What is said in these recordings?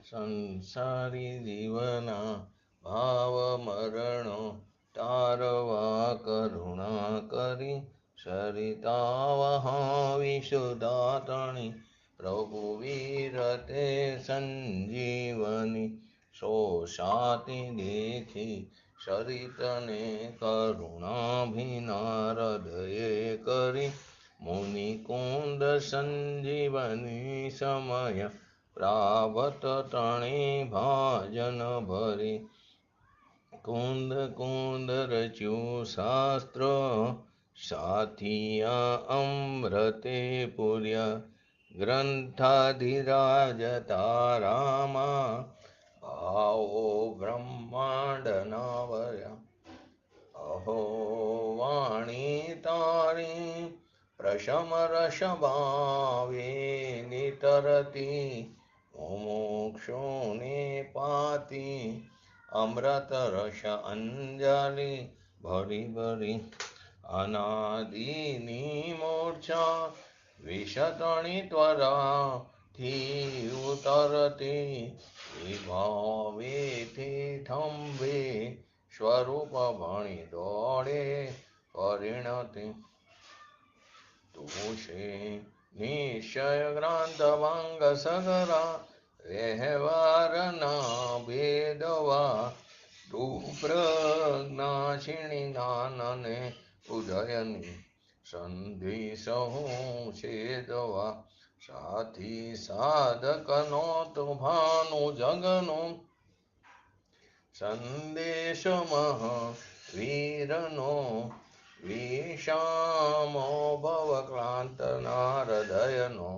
સંસારી જીવના ભાવ મરણો તારવા કરુણા કરી સરિતા વહા વિશુદાતણી પ્રભુ વીરતે સંજીવની શોષાતી દેખી સરિતને કરુણાભિના હૃદયે કરી મુનિકુંદ સંજીવની સમય પ્રાવત તણી ભાજન ભરી કુંદ કુંદ રચ્યું શાસ્ત્ર સાથિયા અમૃતે પૂર્યા ગ્રંથાધિરાજ તારામાં ભાવો બ્રહ્માંડના વર્યા અહો વાણી તારી પ્રશમ રસ ભાવે નિતરતી મોક્ષોને પાતી અમૃત રસ અંજલિ ભરી ભરી અનાદિની મૂર્છા વિષતણી ત્વરાથી ઉતરતી વિભાવેથી થંભે સ્વરૂપ ભણી દોડે પરિણતિ તુષે નિશ્ચય ગ્રાંત ભંગ સગરા વ્યવહારના ભેદવા તું પ્રજ્ઞાક્ષિણી જ્ઞાનને ઉદયની સંધિ સહુ છેદવા સાથી સાધકનો તો ભાનુ જગનો સંદેશ મહાવીરનો વિષામો ભવક્રાંતના હૃદયનો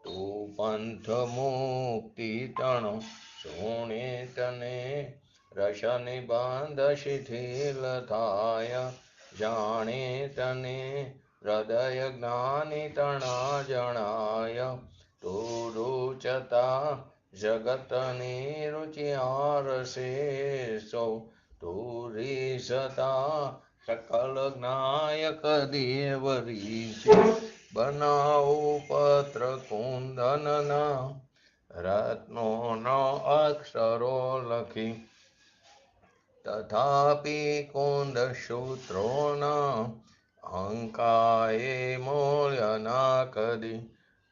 તું પંથ મુક્તિ તણો સોણે તને રસ નિબંધ શિથિલ થાય જાણે તને હૃદય જ્ઞાની તણા જણાય તું રૂચતા જગતની રુચિયાર શેષો તું રીસતા સકલ જ્ઞાયક દેવરી બનાવો પત્ર કુંદનના રત્નોનો અક્ષરો લખી તથાપિ કુંદ સૂત્રોના અંકાએ મૂલ્ય ના કદી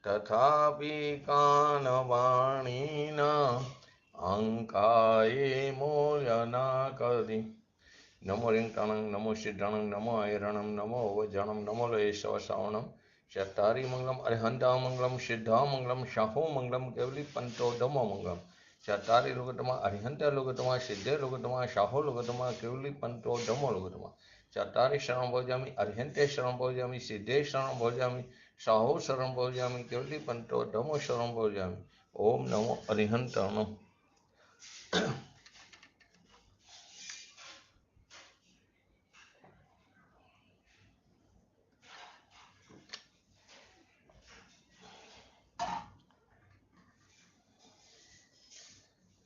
તથાપિ કાનવાણીના અંકાએ મૂલ્ય ના કદી નમો રિંગટાણંગ નમો સિદ્ધાણંગ નમો આયરણમ નમો વજણમ નમો લેશવ શ્રાવણમ ચતારી મંગલમ અરિહંતા મંગલમ સિદ્ધા મંગલમ શાહો મંગલમ કેવલી પંતો ધમો મંગલમ ચતારી લુગતમાં અરિહંતા લુગતમાં સિદ્ધે લુગતમાં શાહો લુગતમાં કેવલી પંતો ધમો લુગતમાં ચતારી શરણ ભોજામી અરિહંતે શરણ ભોજામી સિદ્ધે શરણ ભોજામી શાહો શરણ ભોજામી કેવલી પંતો ધમો શરણ ભોજામી ઓમ નમો અરિહંતાણમ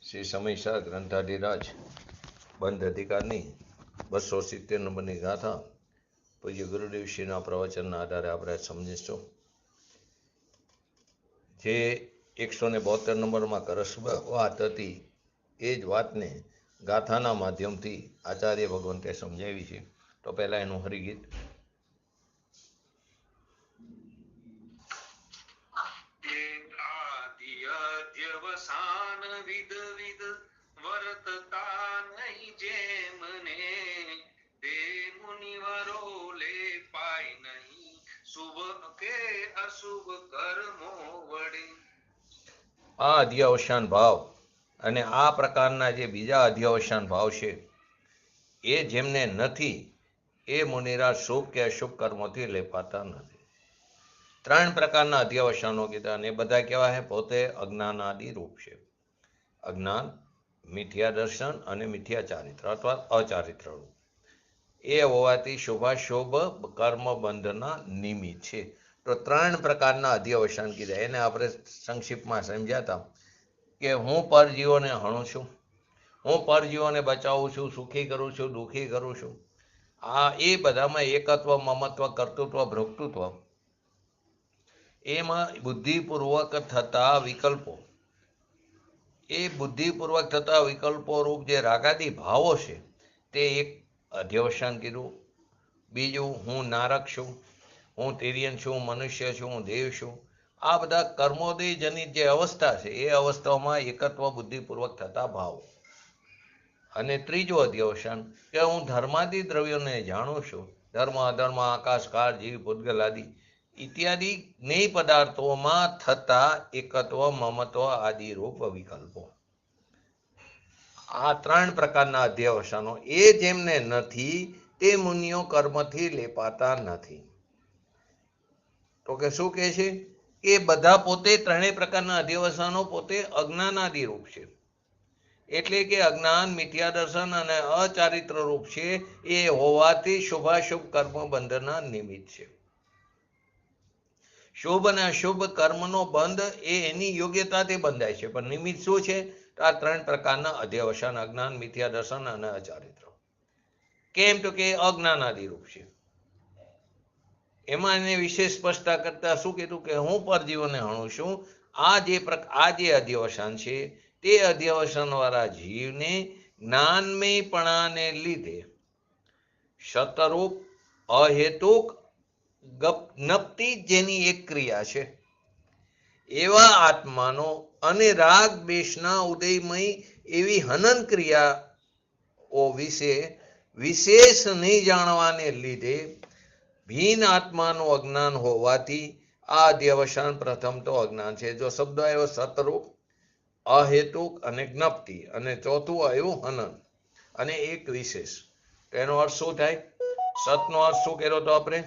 શ્રી સમયસર ગ્રંથાધિરાજ બંધ અધિકારની 270 નંબરની ગાથા પૂજ્ય ગુરુદેવ શ્રીના પ્રવચનના આધારે આપણે સમજીશું. જે 172 નંબરમાં કરસ વાત હતી એ જ વાતને ગાથાના માધ્યમથી આચાર્ય ભગવંતે સમજાવી છે. તો પહેલા એનું હરિગીત. આ અધ્યાવસાન ભાવ અને આ પ્રકારના જે બીજા અધ્યાવસાન ભાવ છે એ જેમને નથી એ મુનિરા શુભ કે અશુભ કર્મોથી લેપાતા નથી. 3 પ્રકારના અધ્યાવસાનો કીધા અને એ બધા કેવા છે? પોતે અજ્ઞાનાદિ રૂપ છે. અજ્ઞાન, મિથ્યા દર્શન અને મિથ્યા ચારિત્ર અથવા અચારિત્ર રૂપ. એ હોવાથી શુભાશુભ કર્મ બંધના નિમિત્ત છે. તો 3 પ્રકારના અધ્યાવસાન કીધા. એને આપણે સંક્ષિપ્તમાં સમજ્યા હતા કે હું પરજીવોને હણું છું, હું પરજીવોને બચાવું છું, સુખી કરું છું, દુઃખી કરું છું. આ એ બધામાં એકત્વ, મમત્વ, કર્તૃત્વ, ભોક્તૃત્વ એમાં બુદ્ધિપૂર્વક થતા વિકલ્પો એ બુદ્ધિપૂર્વક થતા વિકલ્પો રૂપ જે રાગાદી ભાવો છે તે એક અધ્યવસાન કીધું. બીજું, હું નારક છું, હું તિર્યન છું, મનુષ્ય છું, હું દેવ છું, આ બધા કર્મોદય જનિત જે અવસ્થા છે એ અવસ્થાઓમાં એકત્વ બુદ્ધિપૂર્વક થતા ભાવો. અને ત્રીજું અધ્યવસાન કે હું ધર્માદિ દ્રવ્યોને જાણું છું, ધર્મ અધર્મ આકાશ કાળ જીવ ભૂતગલ આદિ ઇત્યાદિ જ્ઞેય પદાર્થોમાં થતા એકત્વ મમત્વ આદિ રૂપ વિકલ્પો. આ 3 પ્રકારના અધ્યવસાનો એ જેમને નથી તે મુનિઓ કર્મથી લેપાતા નથી. તો કે શું કહે છે કે બધા પોતે 3 પ્રકારના અધ્યવસાનો પોતે અજ્ઞાનાદિ રૂપ છે. એટલે કે અજ્ઞાન, મિથ્યા દર્શન અને અચારિત્ર રૂપ છે. એ હોવાથી શુભાશુભ કર્મ બંધના નિમિત્ત છે. શુભ અને અશુભ કર્મનો બંધ એ એની યોગ્યતાથી બંધાય છે, પણ નિમિત્ત શું છે? આ 3 પ્રકારના અધ્યવસાન, અજ્ઞાન, મિથ્યા દર્શન અને અચારિત્ર. કેમ? તો કે અજ્ઞાનાદિ રૂપ છે. એમાં એને વિશેષ સ્પષ્ટતા કરતા શું કીધું કે હું પરજીવોને હણું છું. આ જે અધ્યવસાન છે તે અધ્યવસાન વાળા જીવને જ્ઞાનમયપણાને લીધે શતરૂપ અહેતુક જ્ઞપ્તિ જેની એક ક્રિયા છે એવા આત્માનો અને રાગ દ્વેષના ઉદયમય એવી હનન ક્રિયાઓ વિશે વિશેષ નહીં જાણવાને લીધે ભીન આત્માનું અજ્ઞાન હોવાથી આ અધ્યવસાન પ્રથમ તો અજ્ઞાન છે. જો શબ્દ આવ્યો સતરૂપ, અહેતુક અને જ્ઞપ્તિ, અને ચોથું આવ્યું હનન અને એક વિશેષ. એનો અર્થ શું થાય? સતનો અર્થ શું કર્યો તો આપણે?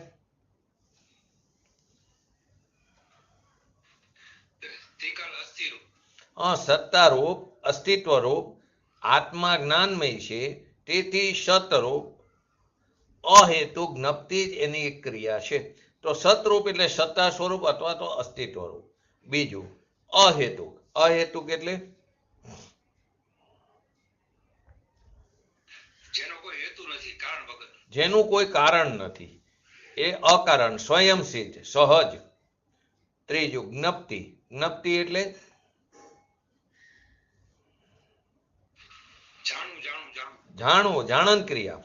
સત્તારૂપ, અસ્તિત્વરૂપ, આત્મા જ્ઞાનમય છે, તેથી સતરૂપ, અહેતુક જ્ઞપ્તિ જ એની એક ક્રિયા છે. તો સતરૂપ એટલે સત્તા સ્વરૂપ અથવા તો અસ્તિત્વરૂપ. બીજું અહેતુક, અહેતુક એટલે જેનું કોઈ કારણ નથી, એ અકારણ, સ્વયંસિદ્ધ, સહજ. ત્રીજું જ્ઞપ્તિ, જ્ઞપ્તિ એટલે જાણવું, જાણન ક્રિયા.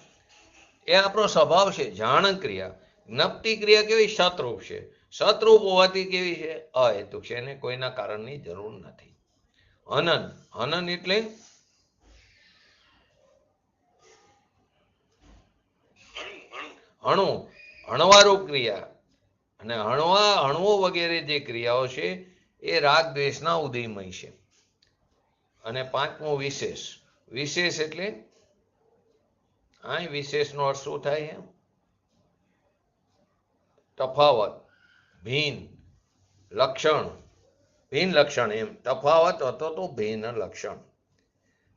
એ આપણો સ્વભાવ છે, જાણન ક્રિયા. જ્ઞપ્તિ ક્રિયા કેવી? સતરૂપ છે. સતરૂપ હોવાથી કેવી છે? અહેતુક છે, એને કોઈના કારણની જરૂર નથી. હનન, હનન એટલે હણવું, હણવારૂપ ક્રિયા. અને હણવો વગેરે જે ક્રિયાઓ છે એ રાગ દ્વેષના ઉદયમય છે. અને પાંચમું વિશેષ. વિશેષ એટલે અહીં વિશેષનો અર્થ શું થાય? તફાવત, ભિન્ન, લક્ષણ, ભિન્ન લક્ષણ, એમ તફાવત અથવા તો ભિન્ન લક્ષણ.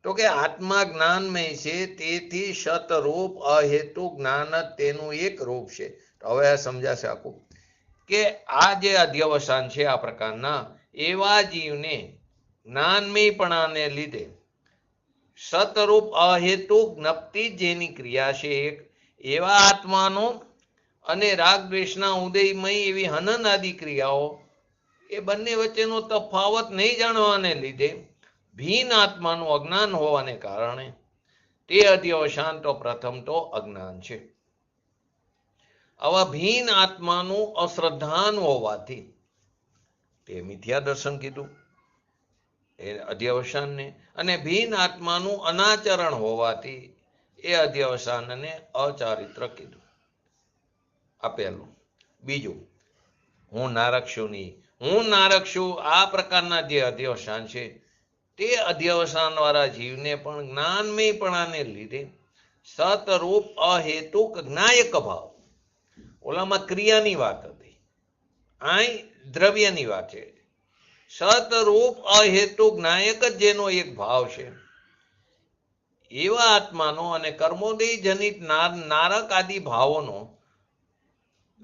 તો કે આત્મા જ્ઞાનમય છે, તેથી શતરૂપ અહેતુ જ્ઞાન જ તેનું એક રૂપ છે. તો હવે આ સમજાશે આખું કે આ જે અધ્યવસાન છે આ પ્રકારના એવા જીવને જ્ઞાનમયપણાને લીધે સતરૂપ અહેતુક જ્ઞપ્તિ જેની ક્રિયા છે એક એવા આત્માનો અને રાગ દ્વેષના ઉદયમય એવી હનન આદિ ક્રિયાઓ એ બંને વચ્ચેનો તફાવત નહીં જાણવાને લીધે ભીન આત્માનું અજ્ઞાન હોવાને કારણે તે અધ્યવસાન તો પ્રથમ તો અજ્ઞાન છે. આવા ભીન આત્માનું અશ્રદ્ધાન હોવાથી તે મિથ્યા દર્શન કીધું એ અધ્યવસાનને, અને ભીન આત્માનું અનાચરણ હોવાથી એ અધ્યવસાનને અચારિત્ર કીધું. આ પહેલું. બીજું, હું નારક છું નહીં, હું નારક છું, આ પ્રકારના જે અધ્યવસાન છે તે અધ્યવસાન વાળા જીવને પણ જ્ઞાનમયપણાને લીધે સતરૂપ અહેતુક જ્ઞાયક ભાવ, ઓલામાં ક્રિયાની વાત હતી, અહીં દ્રવ્યની વાત છે. સતરૂપ અહેતુક જ્ઞાયક જ જેનો એક ભાવ છે એવા આત્માનો અને કર્મોદય જનિત નારક આદિ ભાવોનો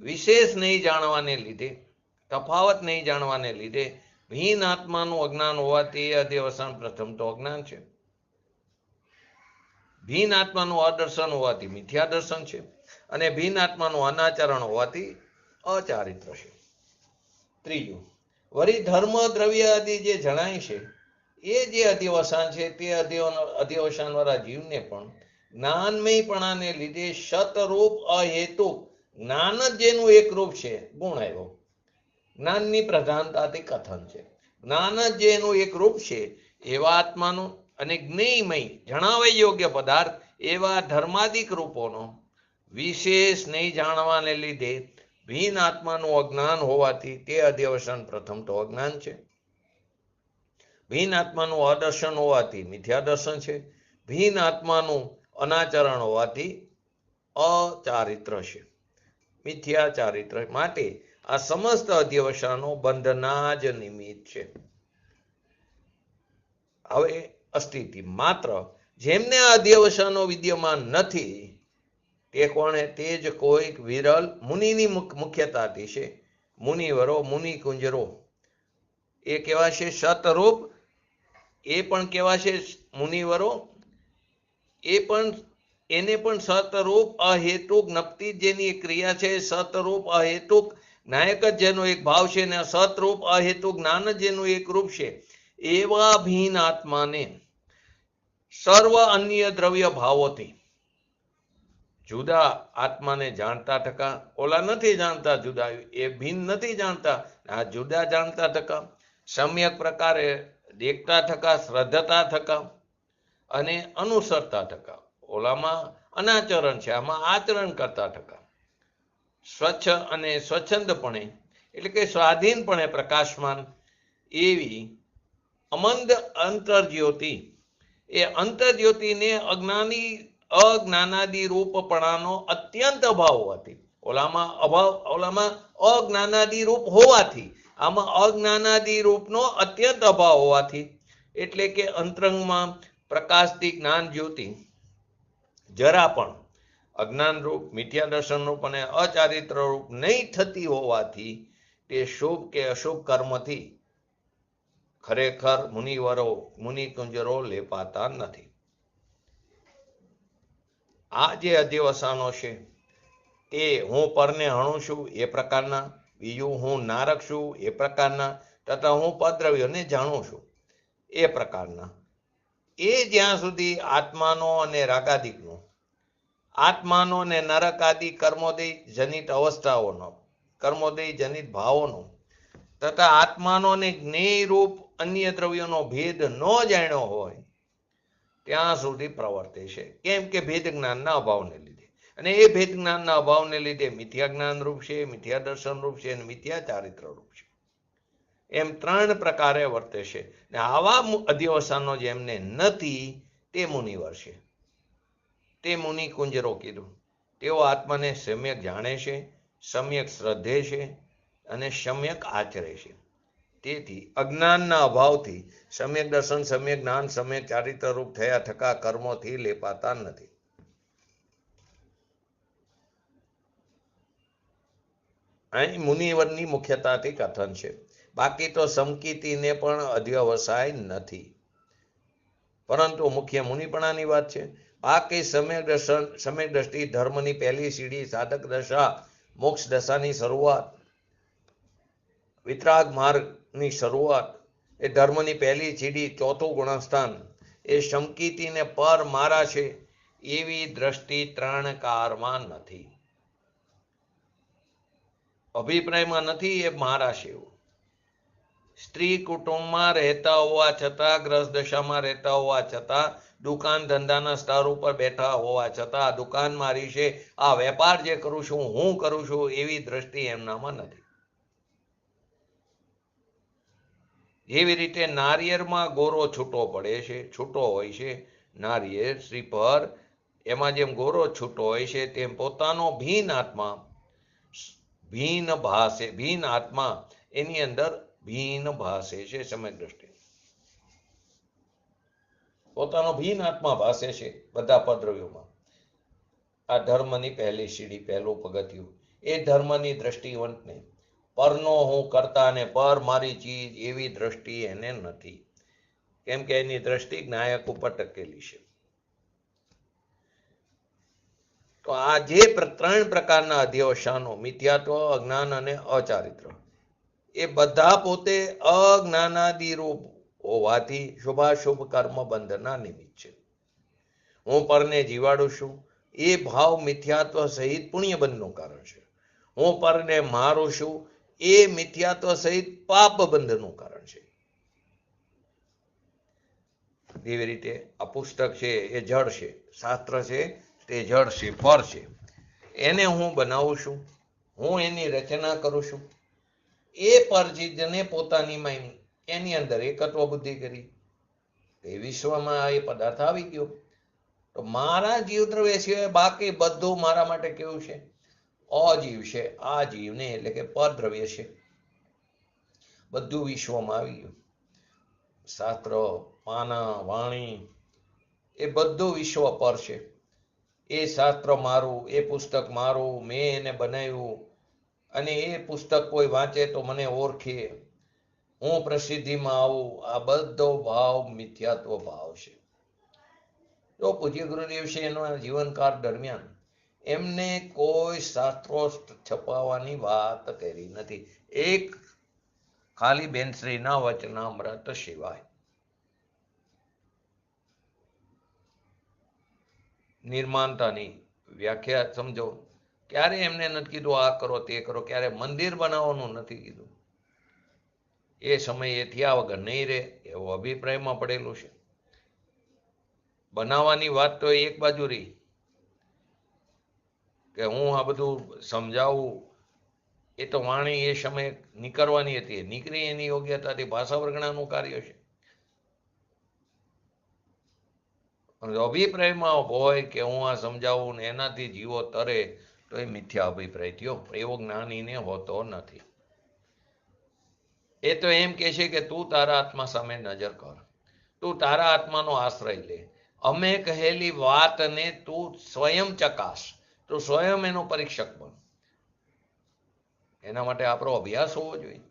વિશેષ નહીં જાણવાને લીધે, તફાવત નહીં જાણવાને લીધે ભીન આત્માનું અજ્ઞાન હોવાથી એ અધ્યવસાન પ્રથમ તો અજ્ઞાન છે. ભીન આત્માનું અદર્શન હોવાથી મિથ્યા દર્શન છે, અને ભીન આત્માનું અનાચરણ હોવાથી અચારિત્ર છે. ત્રીજું, વળી ધર્મ દ્રવ્ય આદિ જે જણાય છે એ જે અધ્યવસાન છે તે અધ્યવસાન વાળા જીવને પણ જ્ઞાનમયપણાને લીધે સતરૂપ અહેતુક જ્ઞાન જ જેનું એક રૂપ છે. ગુણ આવ્યો, જ્ઞાનની પ્રધાનતાથી કથન છે. જ્ઞાન જ જેનું એક રૂપ છે એવા આત્માનું અને જ્ઞેયમય જણાવવા યોગ્ય પદાર્થ એવા ધર્માદિક રૂપોનો વિશેષ નહીં જાણવાને લીધે ભીન આત્માનું અજ્ઞાન હોવાથી તે અધ્યવસાન પ્રથમ તો અજ્ઞાન છે. ભીન આત્માનું અદર્શન હોવાથી મિથ્યા દર્શન છે. ભીન આત્માનું અનાચરણ હોવાથી અચારિત્ર છે, મિથ્યા ચારિત્ર. માટે આ સમસ્ત અધ્યવસાનો બંધના જ નિમિત્ત છે. હવે અસ્થિતિ માત્ર જેમને આ અધ્યવસાનો વિદ્યમાન નથી તે કોણે? તે જ કોઈક વિરલ મુનિની મુખ્યતાથી છે. મુનિવરો, મુનિ કુંજરો એ કેવા છે? સતરૂપ. એ પણ કેવા છે? મુનિવરો. એને પણ સતરૂપ અહેતુક નપતી જેની ક્રિયા છે, સતરૂપ અહેતુક નાયક જ જેનો એક ભાવ છે ને સતરૂપ અહેતુક જ્ઞાન જ જેનું એક રૂપ છે એવા ભીન આત્માને સર્વ અન્ય દ્રવ્ય ભાવોથી જુદા આત્માને જાણતા ટકા, ઓલા નથી જાણતા જુદા, એ ભીન નથી જાણતા, આ જુદા જાણતા ટકા, સમ્યક પ્રકારે દેખતા ટકા, શ્રદ્ધતા ટકા અને અનુસરતા ટકા. ઓલામાં અનાચરણ છે, આમાં આચરણ કરતા ટકા. સ્વચ્છ અને સ્વચ્છંદપણે એટલે કે સ્વાધીનપણે પ્રકાશમાન એવી અમંદ અંતર્જ્યોતિ, એ અંતર્જ્યોતિને અજ્ઞાનાદિ રૂપપણાનો અત્યંત અભાવ હોવાથી, ઓલામાં અજ્ઞાનાદિ રૂપ હોવાથી, આમાં અજ્ઞાનાદિ રૂપનો અત્યંત અભાવ હોવાથી, એટલે કે અંતરંગમાં પ્રકાશથી જ્ઞાન જ્યોતિ જરા પણ અજ્ઞાન રૂપ, મિથ્યા દર્શન રૂપ અને અચારિત્ર રૂપ નહીં થતી હોવાથી તે શુભ કે અશુભ કર્મથી ખરેખર મુનિવરો, મુનિકુંજરો લેપાતા નથી. આ જે અધ્યવસાનો છે તે હું પરને હણું છું એ પ્રકારના, બીજું હું નારક છું એ પ્રકારના, તથા હું પદ્રવ્યોને જાણું છું એ પ્રકારના, એ જ્યાં સુધી આત્માનો અને રાગાદિકનો, આત્માનો ને નરકાદિ કર્મોદય જનિત અવસ્થાઓનો, કર્મોદય જનિત ભાવોનો તથા આત્માનો ને જ્ઞેય રૂપ અન્ય દ્રવ્યોનો ભેદ ન જાણ્યો હોય ત્યાં સુધી પ્રવર્તે છે. કેમ કે ભેદ જ્ઞાનના અભાવને લીધે, અને એ ભેદ જ્ઞાનના અભાવને લીધે મિથ્યા જ્ઞાન રૂપ છે, મિથ્યા દર્શન રૂપ છે અને મિથ્યા ચારિત્ર રૂપ છે. એમ ત્રણ પ્રકારે વર્તે છે. ને આવા અધ્યવસાનો જેમને નથી તે મુનિવર છે, તે મુનિ કુંજરો કીધું. તેઓ આત્માને સમ્યક જાણે છે, સમ્યક શ્રદ્ધે છે અને સમ્યક આચરે છે. તેથી અજ્ઞાનના અભાવથી સમ્યક દર્શન, સમ્યક જ્ઞાન, સમ્યક ચારિત્ર રૂપ થયા થકા કર્મોથી લેપાતા નથી. અહીં મુનિવરની મુખ્યતાથી કથન છે. બાકી તો સમકીતીને પણ અધ્યવસાય નથી, પરંતુ મુખ્ય મુનિપણાની વાત છે. બાકી સમ્યક દર્શન, સમ્યક દ્રષ્ટિ ધર્મની પહેલી સીડી, સાધક દશા, મોક્ષ દશાની શરૂઆત, વિતરાગ માર્ગની શરૂઆત, એ ધર્મની પહેલી સીડી, ચોથું ગુણસ્થાન, એ સમકીતીને પર મારા છે એવી દ્રષ્ટિ ત્રણકારમાં નથી, અભિપ્રાયમાં નથી એ મારા છે એવું. સ્ત્રી કુટુંબમાં રહેતા હોવા છતાં, ગ્રસ્ત દશામાં રહેતા હોવા છતાં, દુકાન ધંધાના સ્તર ઉપર બેઠા હોવા છતાં આ દુકાન મારી છે, આ વેપાર જે કરું છું હું કરું છું એવી દ્રષ્ટિ એમનામાં નથી. જેવી રીતે નારિયેળમાં ગોરો છૂટો પડે છે, છૂટો હોય છે નારિયેળ શ્રીફળ, એમાં જેમ ગોરો છૂટો હોય છે તેમ પોતાનો ભીન આત્મા ભીન ભાસે, ભીન આત્મા એની અંદર ભીન ભાસે છે. સમય દ્રષ્ટિ પોતાનો ભીન આત્મા ભાસે છે બધા પદ્રવ્યોમાં. આ ધર્મની પહેલી સીડી, પહેલું પગથિયું. એ ધર્મની દ્રષ્ટિવંતને પરનો હું કરતા ને પર મારી ચીજ એવી દ્રષ્ટિ એને નથી, કેમ કે એની દ્રષ્ટિ જ્ઞાયક ઉપર ટકેલી છે. તો આ જે ત્રણ પ્રકારના અધ્યવસાનો, મિથ્યાત્વ, અજ્ઞાન અને અચારિત્ર, એ બધા પોતે અજ્ઞાનાદિ રૂપ હોવાથી શુભાશુભ કર્મ બંધના નિમિત્ત છે. હું પરને જીવાડું છું એ ભાવ મિથ્યાત્વ સહિત પુણ્ય બંધનું કારણ છે. હું પરને મારું છું એ મિથ્યાત્વ સહિત પાપ બંધનું કારણ છે. એવી રીતે આ પુસ્તક છે એ જળ છે, શાસ્ત્ર છે તે જળ છે, ફળ છે. એને હું બનાવું છું, હું એની રચના કરું છું. એ પરજીતને પોતાની એની અંદર એકત્વ બુદ્ધિ કરી એ વિશ્વમાં એ પદાર્થ આવી ગયો. તો મારા જીવદ્રવ્ય સિવાય બાકી બધું મારા માટે કેવું છે? અજીવ છે. આ જીવને એટલે કે પરદ્રવ્ય છે. બધું વિશ્વમાં આવી ગયું. શાસ્ત્ર, પાના, વાણી એ બધું વિશ્વ પર છે. એ શાસ્ત્ર મારું, એ પુસ્તક મારું, મેં એને બનાવ્યું અને એ પુસ્તક કોઈ વાંચે તો મને ઓળખે, હું પ્રસિદ્ધિમાં આવું. આ બધો ભાવ મિથ્યાત્વ ભાવ છે. તો પૂજ્ય ગુરુદેવ છે એના જીવનકાળ દરમિયાન એમને કોઈ શાસ્ત્રો છપાવવાની વાત કરી નથી, એક ખાલી બેનશ્રીના વચનામૃત સિવાય. નિર્માણતાની વ્યાખ્યા સમજો. ક્યારે એમને નથી કીધું આ કરો તે કરો, ક્યારે મંદિર બનાવવાનું નથી કીધું. એ સમયે થયા વગર નહીં રહે એવો અભિપ્રાયમાં પડેલું છે. બનાવવાની વાત તો એક બાજુ રહી કે હું આ બધું સમજાવું, એ તો વાણી એ સમયે નીકળવાની હતી, નીકળી એની યોગ્યતાથી ભાષા વર્ગણાનું કાર્ય છે. અભિપ્રાયમાં હોય કે હું આ સમજાવું ને એનાથી જીવો તરે તો એ મિથ્યા અભિપ્રાય થયો, એવો જ્ઞાનીને હોતો નથી. એ તો એમ કે છે કે તું તારા આત્મા સામે નજર કર, તું તારા આત્માનો આશ્રય લે, અમે કહેલી વાતને તું સ્વયં ચકાસ, તું સ્વયં એનો પરીક્ષક બન. એના માટે આપણો અભ્યાસ હોવો જોઈએ.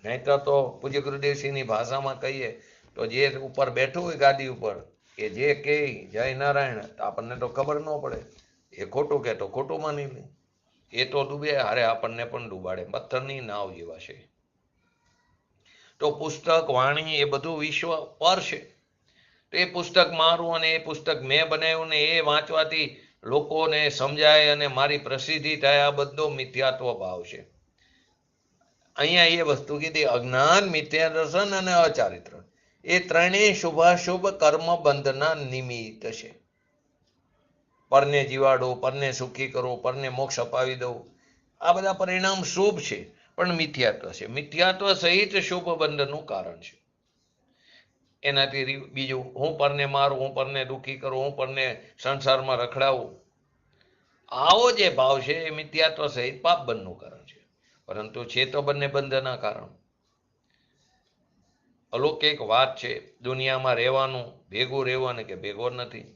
નહીતર તો પૂજ્ય ગુરુદેવસિંહની ભાષામાં કહીએ તો જે ઉપર બેઠું હોય ગાદી ઉપર એ જે કહે જય નારાયણ, આપણને તો ખબર ન પડે. એ ખોટું કે તો ખોટું માની લે. એ તો ડૂબે હારે આપણને પણ ડૂબાડે, પથ્થરની નાવ જેવા છે. તો પુસ્તક, વાણી એ બધું વિશ્વ પર છે. તો એ પુસ્તક મારું અને એ પુસ્તક મેં બનાવ્યું ને એ વાંચવાથી લોકોને સમજાય અને મારી પ્રસિદ્ધિ થાય, આ બધો મિથ્યાત્વ ભાવ છે. અહીંયા એ વસ્તુ કીધી, અજ્ઞાન, મિથ્યા દર્શન અને અચારિત્ર, એ ત્રણેય શુભાશુભ કર્મ બંધના નિમિત્ત છે. પરને જીવાડો, પરને સુખી કરો, પરને મોક્ષ અપાવી દઉં, આ બધા પરિણામ શુભ છે પણ મિથ્યાત્વ છે. મિથ્યાત્વ સહિત શુભ બંધનું કારણ છે. એનાથી બીજું, હું પરને મારું, હું પરને દુઃખી કરું, હું પરને સંસારમાં રખડાવું, આવો જે ભાવ છે એ મિથ્યાત્વ સહિત પાપ બંધનું કારણ છે. પરંતુ છે તો બંને બંધના કારણ. અલૌકિક વાત છે. દુનિયામાં રહેવાનું, ભેગું રહેવું અને કે ભેગો નથી,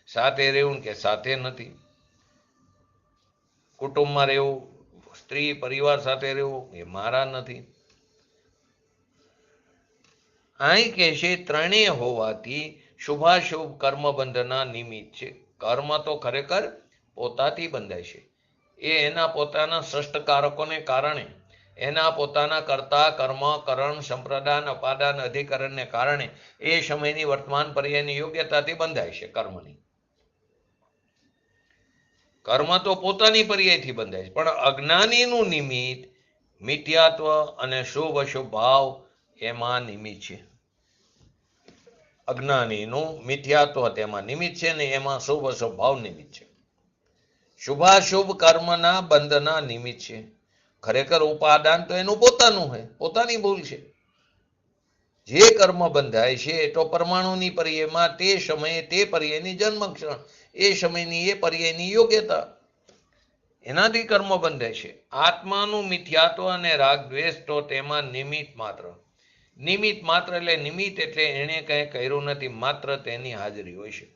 સાથે રહેવું કે સાથે નથી, કુટુંબમાં રહેવું, સ્ત્રી પરિવાર સાથે રહેવું એ મારા નથી. અહીં કે છે ત્રણેય હોવાથી શુભાશુભ કર્મ બંધના નિમિત્ત છે. કર્મ તો ખરેખર પોતાથી બંધાય છે. એ એના પોતાના સૃષ્ટકારકોને કારણે, એના પોતાના કર્તા, કર્મ, કરણ, સંપ્રદાન, અપાદાન, અધિકરણને કારણે એ સમયની વર્તમાન પર્યાયની યોગ્યતાથી બંધાય છે. કર્મ તો પોતાની પર્યાયથી બંધાય છે, પણ અજ્ઞાનીનું નિમિત્ત મિથ્યાત્વ અને શુભ અશુભ ભાવ એમાં નિમિત્ત છે. અજ્ઞાનીનું મિથ્યાત્વ તેમાં નિમિત્ત છે ને એમાં શુભ અશુભ ભાવ નિમિત્ત છે. શુભાશુભ કર્મના બંધના નિમિત્ત છે. ખરેખર ઉપાદાન તો એનું પોતાનું હોય, પોતાની ભૂલ છે. જે કર્મ બંધાય છે તો પરમાણુની પર્યાયમાં તે સમયે તે પર્યાયની જન્મક્ષણ, એ સમયની એ પર્યાયની યોગ્યતા, એનાથી કર્મ બંધાય છે. આત્માનું મિથ્યાત્વ અને રાગ દ્વેષ તો તેમાં નિમિત્ત માત્ર. નિમિત્ત માત્ર એટલે નિમિત્ત એટલે એણે કંઈ કર્યું નથી, માત્ર તેની હાજરી હોય છે.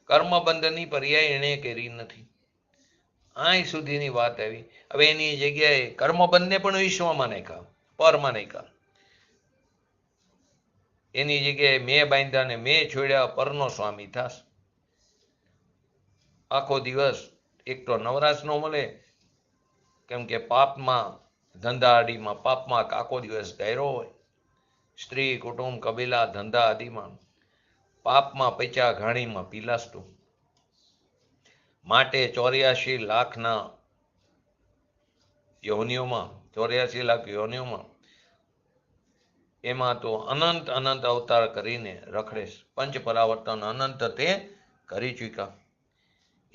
કર્મબંધની પર્યાય એણે કરી નથી. અહીં સુધીની વાત આવી. હવે એની જગ્યાએ કર્મબંધને પણ વિશ્વમાં નાખ્યા, પરમાં નાખ્યા. એની જગ્યાએ મેં બાંધ્યા ને મેં છોડ્યા પરનો સ્વામી થાસ. આખો દિવસ એક તો નવરાશ ન મળે, કેમ કે પાપમાં, ધંધાઆડીમાં પાપમાં આખો દિવસ ગાયરો હોય. સ્ત્રી, કુટુંબ, કબીલા, ધંધા આદિમાં પાપમાં પૈચા ઘાણીમાં પીલાસતું. માટે 84 લાખના યોનિઓમાં 84 લાખ યોનિઓમાં એમાં તો અનંત અનંત અવતાર કરીને રખડે. પંચ પરાવર્તન અનંત તે કરી ચૂક્યા.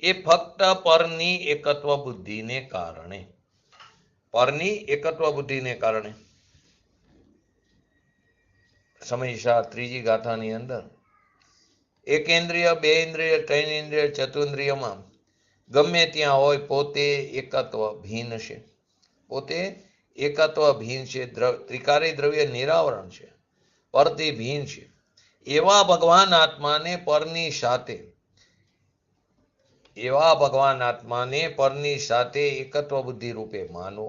એ ફક્ત પરની એકત્વ બુદ્ધિને કારણે, પરની એકત્વ બુદ્ધિને કારણે. સમયસા ત્રીજી ગાથાની અંદર એકેન્દ્રિય, બે ઇન્દ્રિય, ત્રણ ઇન્દ્રિય, ચતુન્દ્રિયમાં ગમે ત્યાં હોય પોતે એકત્વ ભીન છે. પોતે એકત્વ ભીન છે. ત્રિકારી દ્રવ્ય નિરાવરણ છે, પરથી ભીન છે. એવા ભગવાન આત્માને પરની સાથે, એવા ભગવાન આત્માને પરની સાથે એકત્વ બુદ્ધિ રૂપે માનો.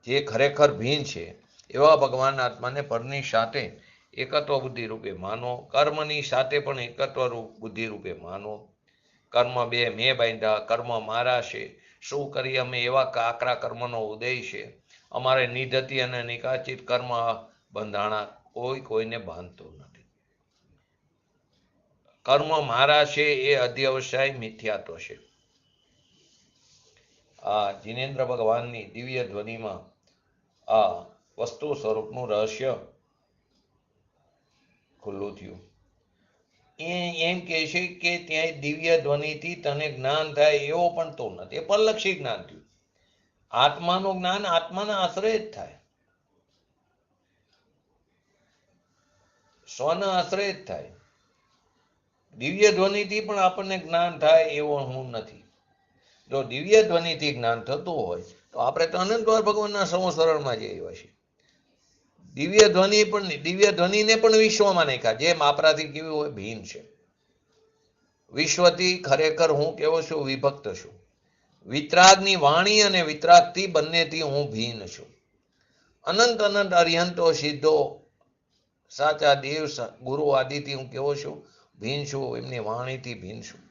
જે ખરેખર ભીન છે એવા ભગવાન આત્માને પરની સાથે એકત્વ બુદ્ધિ રૂપે માનો. કર્મની સાથે પણ એકત્વ બુદ્ધિ રૂપે માનો. કર્મ બે મેં બાંધ્યા, કર્મ મારા છે. શું કરી અમે એવા આકરા કર્મનો ઉદય છે. અમારે નિધતિ અને નિકાચિત કર્મ બંધાણા, કોઈ કોઈને બાંધતું નથી. કર્મ મારા છે એ અધ્યવસાય મિથ્યાત્વ છે. આ જિનેન્દ્ર ભગવાનની દિવ્ય ધ્વનિમાં આ વસ્તુ સ્વરૂપનું રહસ્ય ખુલ્લું થયું. એમ કહે છે કે ત્યાં દિવ્ય ધ્વનિથી તને જ્ઞાન થાય એવો પણ તો નથી. એ પરલક્ષી જ્ઞાન થયું. આત્માનું જ્ઞાન આત્માના આશ્રય જ થાય, સ્વના આશ્રય જ થાય. દિવ્ય ધ્વનિથી પણ આપણને જ્ઞાન થાય એવો હું નથી. જો દિવ્ય ધ્વનિથી જ્ઞાન થતું હોય તો આપણે તો અનંતવાર ભગવાનના સંવત્સરણમાં જ આવ્યા છીએ. દિવ્ય ધ્વનિને પણ વિશ્વમાં નાખ્યા. જેમ આપણાથી કેવું હોય ભીન છે. વિશ્વથી ખરેખર હું કેવો છું? વિભક્ત છું. વિતરાગની વાણી અને વિતરાગથી બંનેથી હું ભીન છું. અનંત અનંત અરિહંતો સિદ્ધો સાચા દેવ ગુરુ આદિથી હું કેવો છું? ભીન છું. એમની વાણીથી ભીન છું.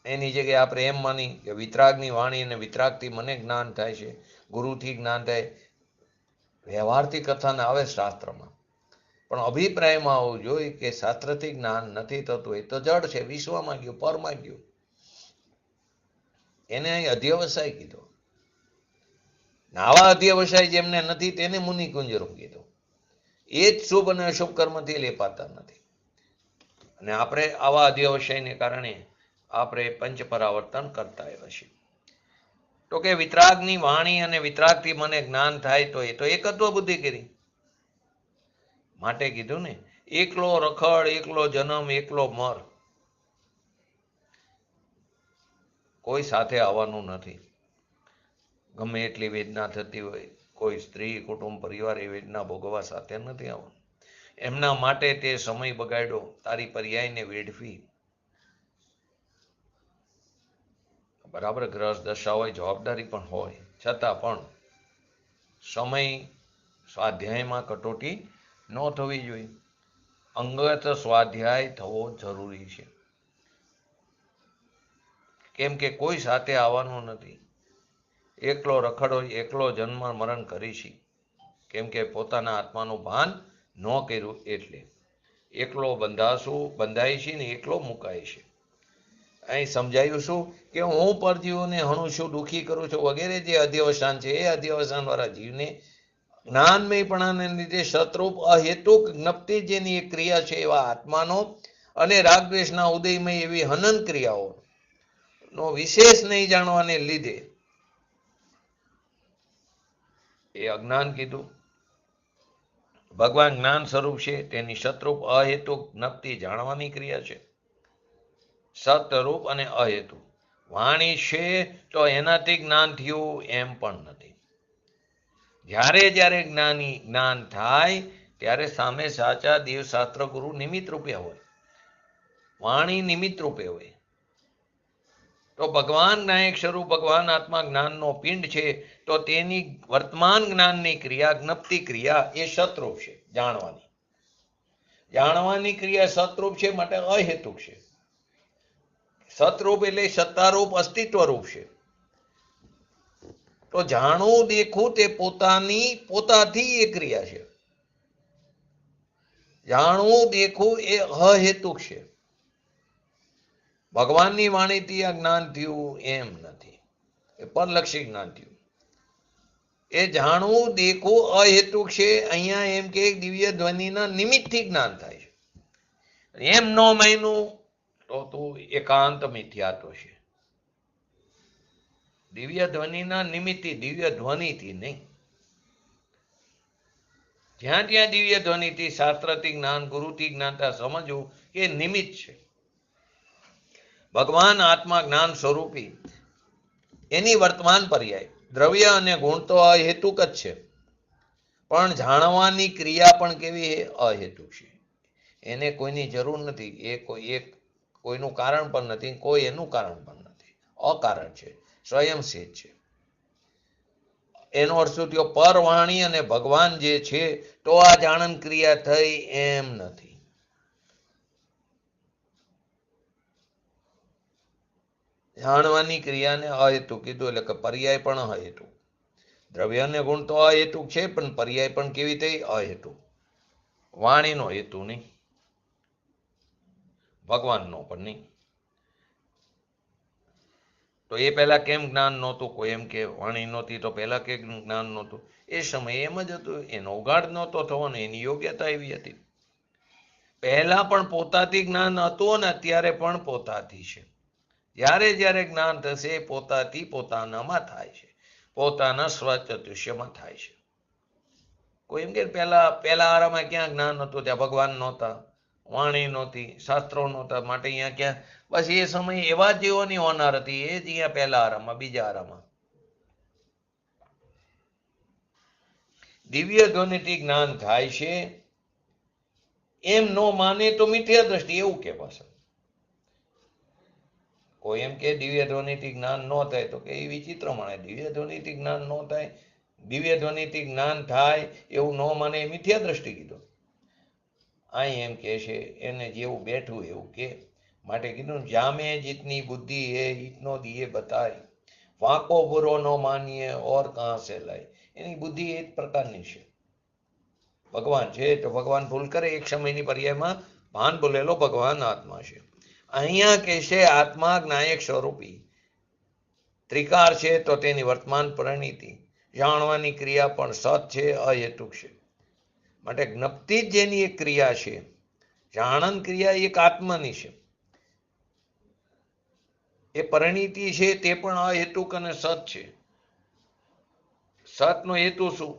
એની જગ્યાએ આપણે એમ માની કે વિતરાગની વાણી અને વિતરાગથી મને જ્ઞાન થાય છે, ગુરુથી જ્ઞાન થાય. વ્યવહારથી કથન આવે શાસ્ત્રમાં, પણ અભિપ્રાયમાં આવવું જોઈએ કે શાસ્ત્રથી જ્ઞાન નથી થતું. એ તો જડ છે, વિશ્વમાં ગયું, પરમાં ગયું. એને અહીં અધ્યવસાય કીધો. આવા અધ્યવસાય જેમને નથી તેને મુનિકુંજરું કીધું. એ જ શુભ અને અશુભ કર્મથી લેપાતા નથી. અને આપણે આવા અધ્યવસાયને કારણે આપણે પંચ પરાવર્તન કરતા આવ્યા છીએ. તો કે વિતરાગની વાણી અને વિતરાગથી મને જ્ઞાન થાય તો એ તો એકત્વ બુદ્ધિ કરી. માટે કીધું ને, એકલો રખડ, એકલો જન્મ, એકલો મર. કોઈ સાથે આવવાનું નથી. ગમે એટલી વેદના થતી હોય, કોઈ સ્ત્રી, કુટુંબ, પરિવાર એ વેદના ભોગવવા સાથે નથી આવવાનું. એમના માટે તે સમય બગાડ્યો, તારી પર્યાયને વેડફી. બરાબર ગ્રસ્ત દશા હોય, જવાબદારી પણ હોય, છતાં પણ સમય સ્વાધ્યાયમાં કટોટી ન થવી જોઈએ. અંગત સ્વાધ્યાય થવો જરૂરી છે. કેમ કે કોઈ સાથે આવવાનું નથી. એકલો રખડો, એકલો જન્મ મરણ કરી છે. કેમ કે પોતાના આત્માનું ભાન ન કર્યું એટલે. એકલો બંધાય છે ને એકલો મુકાય છે. અહીં સમજાયું શું કે હું પરજીવોને હણું છું, દુઃખી કરું છું વગેરે જે અધ્યવસાન છે એ અધ્યવસાન વાળા જીવને જ્ઞાનમયપણાને લીધે શત્રુપ અહેતુક જ્ઞપ્તિ જેની એક ક્રિયા છે એવા આત્માનો અને રાગદ્વેષના ઉદયમય એવી હનન ક્રિયાઓ નો વિશેષ નહીં જાણવાને લીધે એ અજ્ઞાન કીધું. ભગવાન જ્ઞાન સ્વરૂપ છે, તેની શત્રુપ અહેતુક જ્ઞપ્તિ જાણવાની ક્રિયા છે. સતરૂપ અને અહેતુ વાણી છે તો એનાથી જ્ઞાન થયું એમ પણ નથી. જ્યારે જ્યારે જ્ઞાન થાય ત્યારે સામે સાચા દેવશાસ્ત્ર ગુરુ નિમિત્ત રૂપે હોય, વાણી નિમિત્ત રૂપે હોય. તો ભગવાન જ્ઞાયક સ્વરૂપ ભગવાન આત્મા જ્ઞાનનો પિંડ છે, તો તેની વર્તમાન જ્ઞાનની ક્રિયા, જ્ઞપ્તિ ક્રિયા એ સતરૂપ છે. જાણવાની ક્રિયા સતરૂપ છે, માટે અહેતુક છે. સતરૂપ એટલે સત્તારૂપ, અસ્તિત્વ રૂપ છે. તો જાણવું દેખવું તે પોતાથી એ ક્રિયા છે. જાણવું દેખવું એ અહેતુક છે. ભગવાનની વાણીથી આ જ્ઞાન થયું એમ નથી, એ પરલક્ષી જ્ઞાન થયું. એ જાણવું દેખવું અહેતુક છે. અહીંયા એમ કે દિવ્ય ધ્વનિના નિમિત્તથી જ્ઞાન થાય છે. એમ ન માન્યું તો તું એકાંત મિથ્યાત્વ છે. દિવ્ય ધ્વનિના નિમિત્તથી, દિવ્ય ધ્વનિથી નહીં. જ્યાં ત્યાં દિવ્ય ધ્વનિથી, શાસ્ત્રથી જ્ઞાન, ગુરુથી જ્ઞાનતા સમજવું એ નિમિત્ત છે. ભગવાન આત્મા જ્ઞાન સ્વરૂપી એની વર્તમાન પર્યાય. દ્રવ્ય અને ગુણ તો અહેતુક જ છે, પણ જાણવાની ક્રિયા પણ કેવી છે? અહેતુક છે. એને કોઈની જરૂર નથી, એ કોઈનું કારણ પણ નથી, કોઈ એનું કારણ પણ નથી, અકારણ છે, સ્વયંસિદ્ધ છે. એનો અર્થ શું થયો? પરવાણી અને ભગવાન જે છે તો આ જાણન ક્રિયા થઈ એમ નથી. જાણવાની ક્રિયાને અહેતુક કીધું, એટલે કે પર્યાય પણ અહેતુક. દ્રવ્ય અને ગુણ તો અહેતુક છે, પણ પર્યાય પણ કેવી થઈ? અહેતુક. વાણીનો હેતુ નહીં, ભગવાનનો પણ નહીં. તો એ પહેલા કેમ જ્ઞાન નહોતું? કોઈ એમ કે વાણી નહોતી તો પહેલા કે જ્ઞાન નહોતું? એ સમયે એમ જ હતું, એનો ઉગાડ નહોતો થવાનો, એની યોગ્યતા એવી હતી. પહેલા પણ પોતાથી જ્ઞાન હતું અને અત્યારે પણ પોતાથી છે. જ્યારે જ્યારે જ્ઞાન થશે પોતાથી પોતાનામાં થાય છે, પોતાના સ્વચતુષ્યમાં થાય છે. કોઈ એમ કે પહેલા આરામાં ક્યાં જ્ઞાન હતું? ત્યાં ભગવાન નહોતા, વાણી નહોતી, શાસ્ત્રો નહોતા, માટે અહીંયા ક્યાં? બસ એ સમય એવા જીવોની હોનાર હતી, એ જ અહીંયા પહેલા આરામાં, બીજા આરામાં. દિવ્ય ધ્વનિથી જ્ઞાન થાય છે એમ ન માને તો મિથ્યા દ્રષ્ટિ, એવું કે પાછળ. કોઈ એમ કે દિવ્ય ધ્વનિથી જ્ઞાન ન થાય તો કે એ વિચિત્ર માને. દિવ્ય ધ્વનિથી જ્ઞાન ન થાય, દિવ્ય ધ્વનિથી જ્ઞાન થાય એવું ન માને, એ મિથ્યા દ્રષ્ટિ કીધો. અહીં એમ કે છે એને જેવું બેઠું એવું કે. માટે કીધું જામે જીતની બુદ્ધિ હે ઇતનો દિયે બતાય, વાંકો બુરો ન માનીએ ઓર કહા સે લાય. એની બુદ્ધિ એક પ્રકારની છે. ભગવાન છે તો ભગવાન ભૂલ કરે, એક સમયની પર્યાયમાં ભાન ભૂલેલો ભગવાન આત્મા છે. અહીંયા કે છે આત્મા જ્ઞાયક સ્વરૂપી ત્રિકાર છે, તો તેની વર્તમાન પરિણીતિ, જાણવાની ક્રિયા પણ સત છે, અહેતુક છે. માટે જ્ઞપ્તિ જ જેની એક ક્રિયા છે, જાણન ક્રિયા એક આત્માની છે. એ પરિણીતિ છે તે પણ અહેતુક અને સત છે. સતનો હેતુ શું?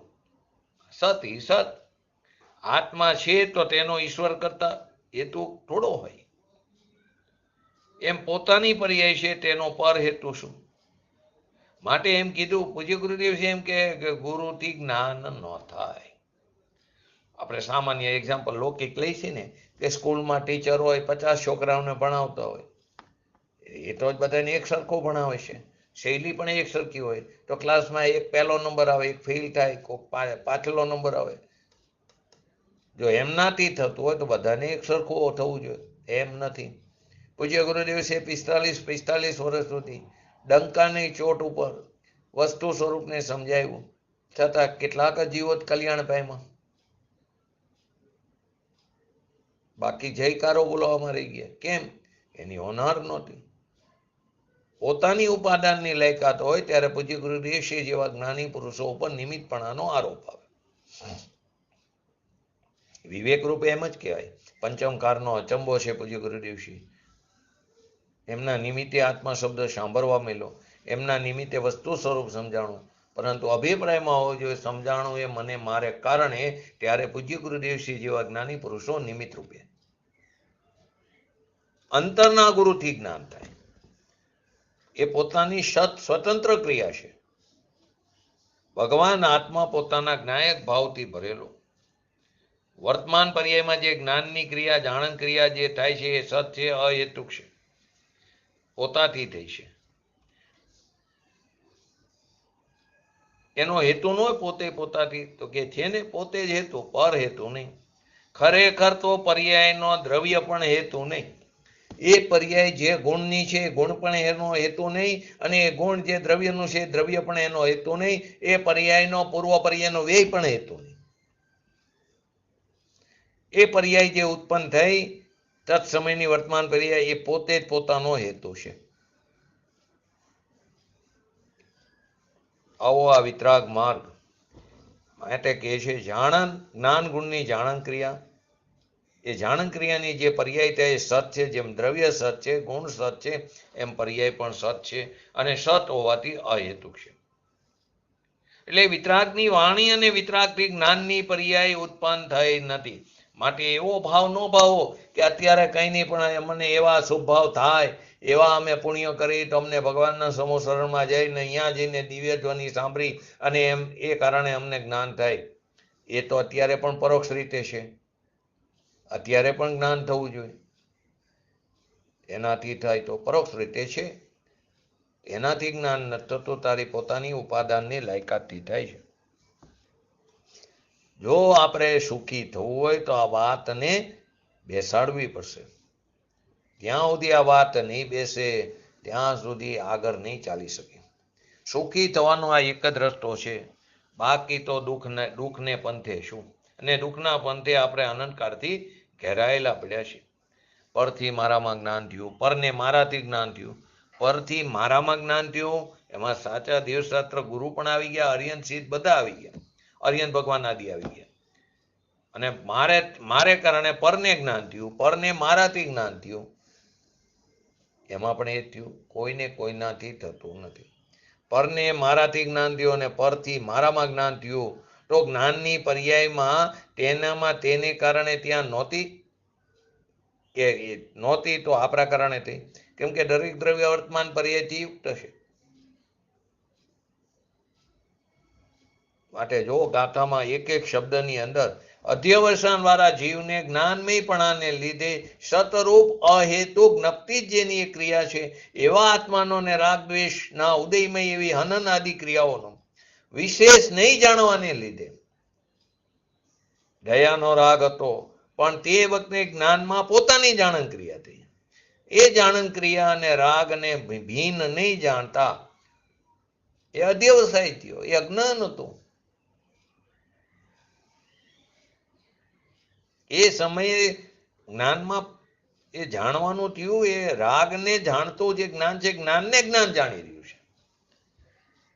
સત ઈ સત. આત્મા છે તો તેનો ઈશ્વર કરતા હેતુ થોડો હોય. એમ પોતાની પર્યાય છે તેનો પર હેતુ શું? માટે એમ કીધું પૂજ્ય ગુરુદેવ છે એમ કે ગુરુથી જ્ઞાન ન થાય. આપણે સામાન્ય એક્ઝામ્પલ લૌકિક લઈશી ને, કે સ્કૂલમાં ટીચર હોય, 50 છોકરાઓને ભણાવતા હોય, એ તો જ બધાને એક સરખું ભણાવે છે, શૈલી પણ એક સરખી હોય. તો ક્લાસમાં એક પહેલો નંબર આવે, એક ફેલ થાય, કોઈક પાછલો નંબર આવે. જો એમનાથી થતું હોય તો બધાને એક સરખું થવું જોઈએ, એમ નથી. પૂજ્ય ગુરુદેવ છે 45 વર્ષ સુધી ડંકાની ચોટ ઉપર વસ્તુ સ્વરૂપને સમજાવ્યું, છતાં કેટલાક જીવો કલ્યાણ પામ્યા. બાકી જયકારો બોલાવવામાં રહી ગયા. કેમ? એની હોનાર નહોતી. પોતાની ઉપાદાનની લાયકાત હોય ત્યારે પૂજ્ય ગુરુદેવ શ્રી જેવા જ્ઞાની પુરુષો ઉપર નિમિત્તપણાનો આરોપ આવે. વિવેક રૂપે એમ જ કહેવાય. પંચમકારનો અચંબો છે પૂજ્ય ગુરુદેવશ્રી. એમના નિમિત્તે આત્મા શબ્દ સાંભળવા મળ્યો, એમના નિમિત્તે વસ્તુ સ્વરૂપ સમજાણું, પરંતુ અભિપ્રાયમાં હોવો જોઈએ સમજાણું એ મને મારે કારણે, ત્યારે પૂજ્ય ગુરુદેવશ્રી જેવા જ્ઞાની પુરુષો નિમિત્ત રૂપે. અંતરના ગુરુથી જ્ઞાન થાય, એ પોતાની સ્વતંત્ર ક્રિયા છે. ભગવાન આત્મા પોતાના જ્ઞાયક ભાવથી ભરેલો. વર્તમાન પર્યાયમાં જે જ્ઞાનની ક્રિયા, જાણન ક્રિયા જે થાય છે એ સત છે, અહેતુક છે, પોતાથી થઈ છે. એનો હેતુ ન હોય પોતે પોતાથી, તો કે છે ને પોતે જ હેતુ, પર હેતુ નહીં. ખરેખર તો પર્યાયનો દ્રવ્ય પણ હેતુ નહીં. એ પર્યાય જે ગુણની છે એ ગુણ પણ એનો હેતુ નહીં, અને એ ગુણ જે દ્રવ્યનું છે દ્રવ્ય પણ એનો હેતુ નહીં, એ પર્યાયનો પૂર્વ પર્યાયનો વ્યય પણ હેતુ નહીં. એ પર્યાય જે ઉત્પન્ન થઈ તત્સમયની વર્તમાન પર્યાય એ પોતે જ પોતાનો હેતુ છે. આવો આ વિતરાગ માર્ગ માટે કહે છે જાણન જ્ઞાન ગુણની જાણન ક્રિયા. એ જાણન ક્રિયાની જે પર્યાય તે સત છે, જેમ દ્રવ્ય સત છે, ગુણ સત છે, એમ પર્યાય પણ સત છે, અને સત હોવાથી અહેતુક છે. એટલે વિતરાગની વાણી અને વિતરાગથી જ્ઞાનની પર્યાય ઉત્પન્ન થઈ નથી. માટે એવો ભાવ ન ભાવો કે અત્યારે કંઈ નહીં પણ મને એવા શુભ ભાવ થાય, એવા અમે પુણ્ય કરી તો અમને ભગવાનના સમોસરણમાં જઈને અહીંયા જઈને દિવ્ય ધ્વનિ સાંભળી અને એમ એ કારણે અમને જ્ઞાન થાય. એ તો અત્યારે પણ પરોક્ષ રીતે છે, અત્યારે પણ જ્ઞાન થવું જોઈએ. એનાથી થાય તો પરોક્ષ રીતે છે, એનાથી જ્ઞાન નથી થતું, તારી પોતાની ઉપાદાનની લાયકાતથી થાય છે. જો આપણે સુખી થવું હોય તો આ વાતને બેસાડવી પડશે. જ્યાં સુધી આ વાત નહીં બેસે ત્યાં સુધી આગળ નહીં ચાલી શકે. સુખી થવાનો આ એક જ રસ્તો છે, બાકી તો દુઃખને પંથે શું, અને દુઃખના પંથે આપણે અનંતકાળથી ઘેરાયેલા પડ્યા છે. પરથી મારામાં જ્ઞાન થયું, પરને મારાથી જ્ઞાન થયું, પરથી મારામાં જ્ઞાન થયું, એમાં સાચા દેવશાસ્ત્ર ગુરુ પણ આવી ગયા, અરિયન સિદ્ધ બધા આવી ગયા, અરિયન ભગવાન આદિ આવી ગયા. અને મારે કારણે પરને જ્ઞાન થયું, પરને મારાથી જ્ઞાન થયું, એમાં પણ એ થયું. કોઈને કોઈનાથી થતું નથી. પરને મારાથી જ્ઞાન થયું અને પરથી મારામાં જ્ઞાન થયું, તો જ્ઞાનની પર્યાયમાં તેનામાં તેને કારણે ત્યાં નહોતી કે નહોતી, તો આપણા કારણે થઈ, કેમ કે દરેક દ્રવ્ય વર્તમાન પર્યાયથી યુક્ત છે. માટે જો ગાથામાં એક એક શબ્દની અંદર અધ્યવસાન વાળા જીવને જ્ઞાનમયપણાને લીધે સતરૂપ અહેતુક નક્તિ જ જેની એક ક્રિયા છે, એવા આત્માનોને રાગ દ્વેષના ઉદયમય એવી હનન આદિ ક્રિયાઓનો વિશેષ નહીં જાણવાને લીધે દયાનો રાગ હતો, પણ તે વખતે જ્ઞાનમાં પોતાની જાણન ક્રિયા થઈ. એ જાણન ક્રિયા અને રાગને ભિન્ન નહીં જાણતા એ અધ્યવસાય થયો, એ અજ્ઞાન હતું. એ સમયે જ્ઞાનમાં એ જાણવાનું થયું, એ રાગને જાણતું જે જ્ઞાન છે, જ્ઞાનને જ્ઞાન જાણી રહ્યું છે.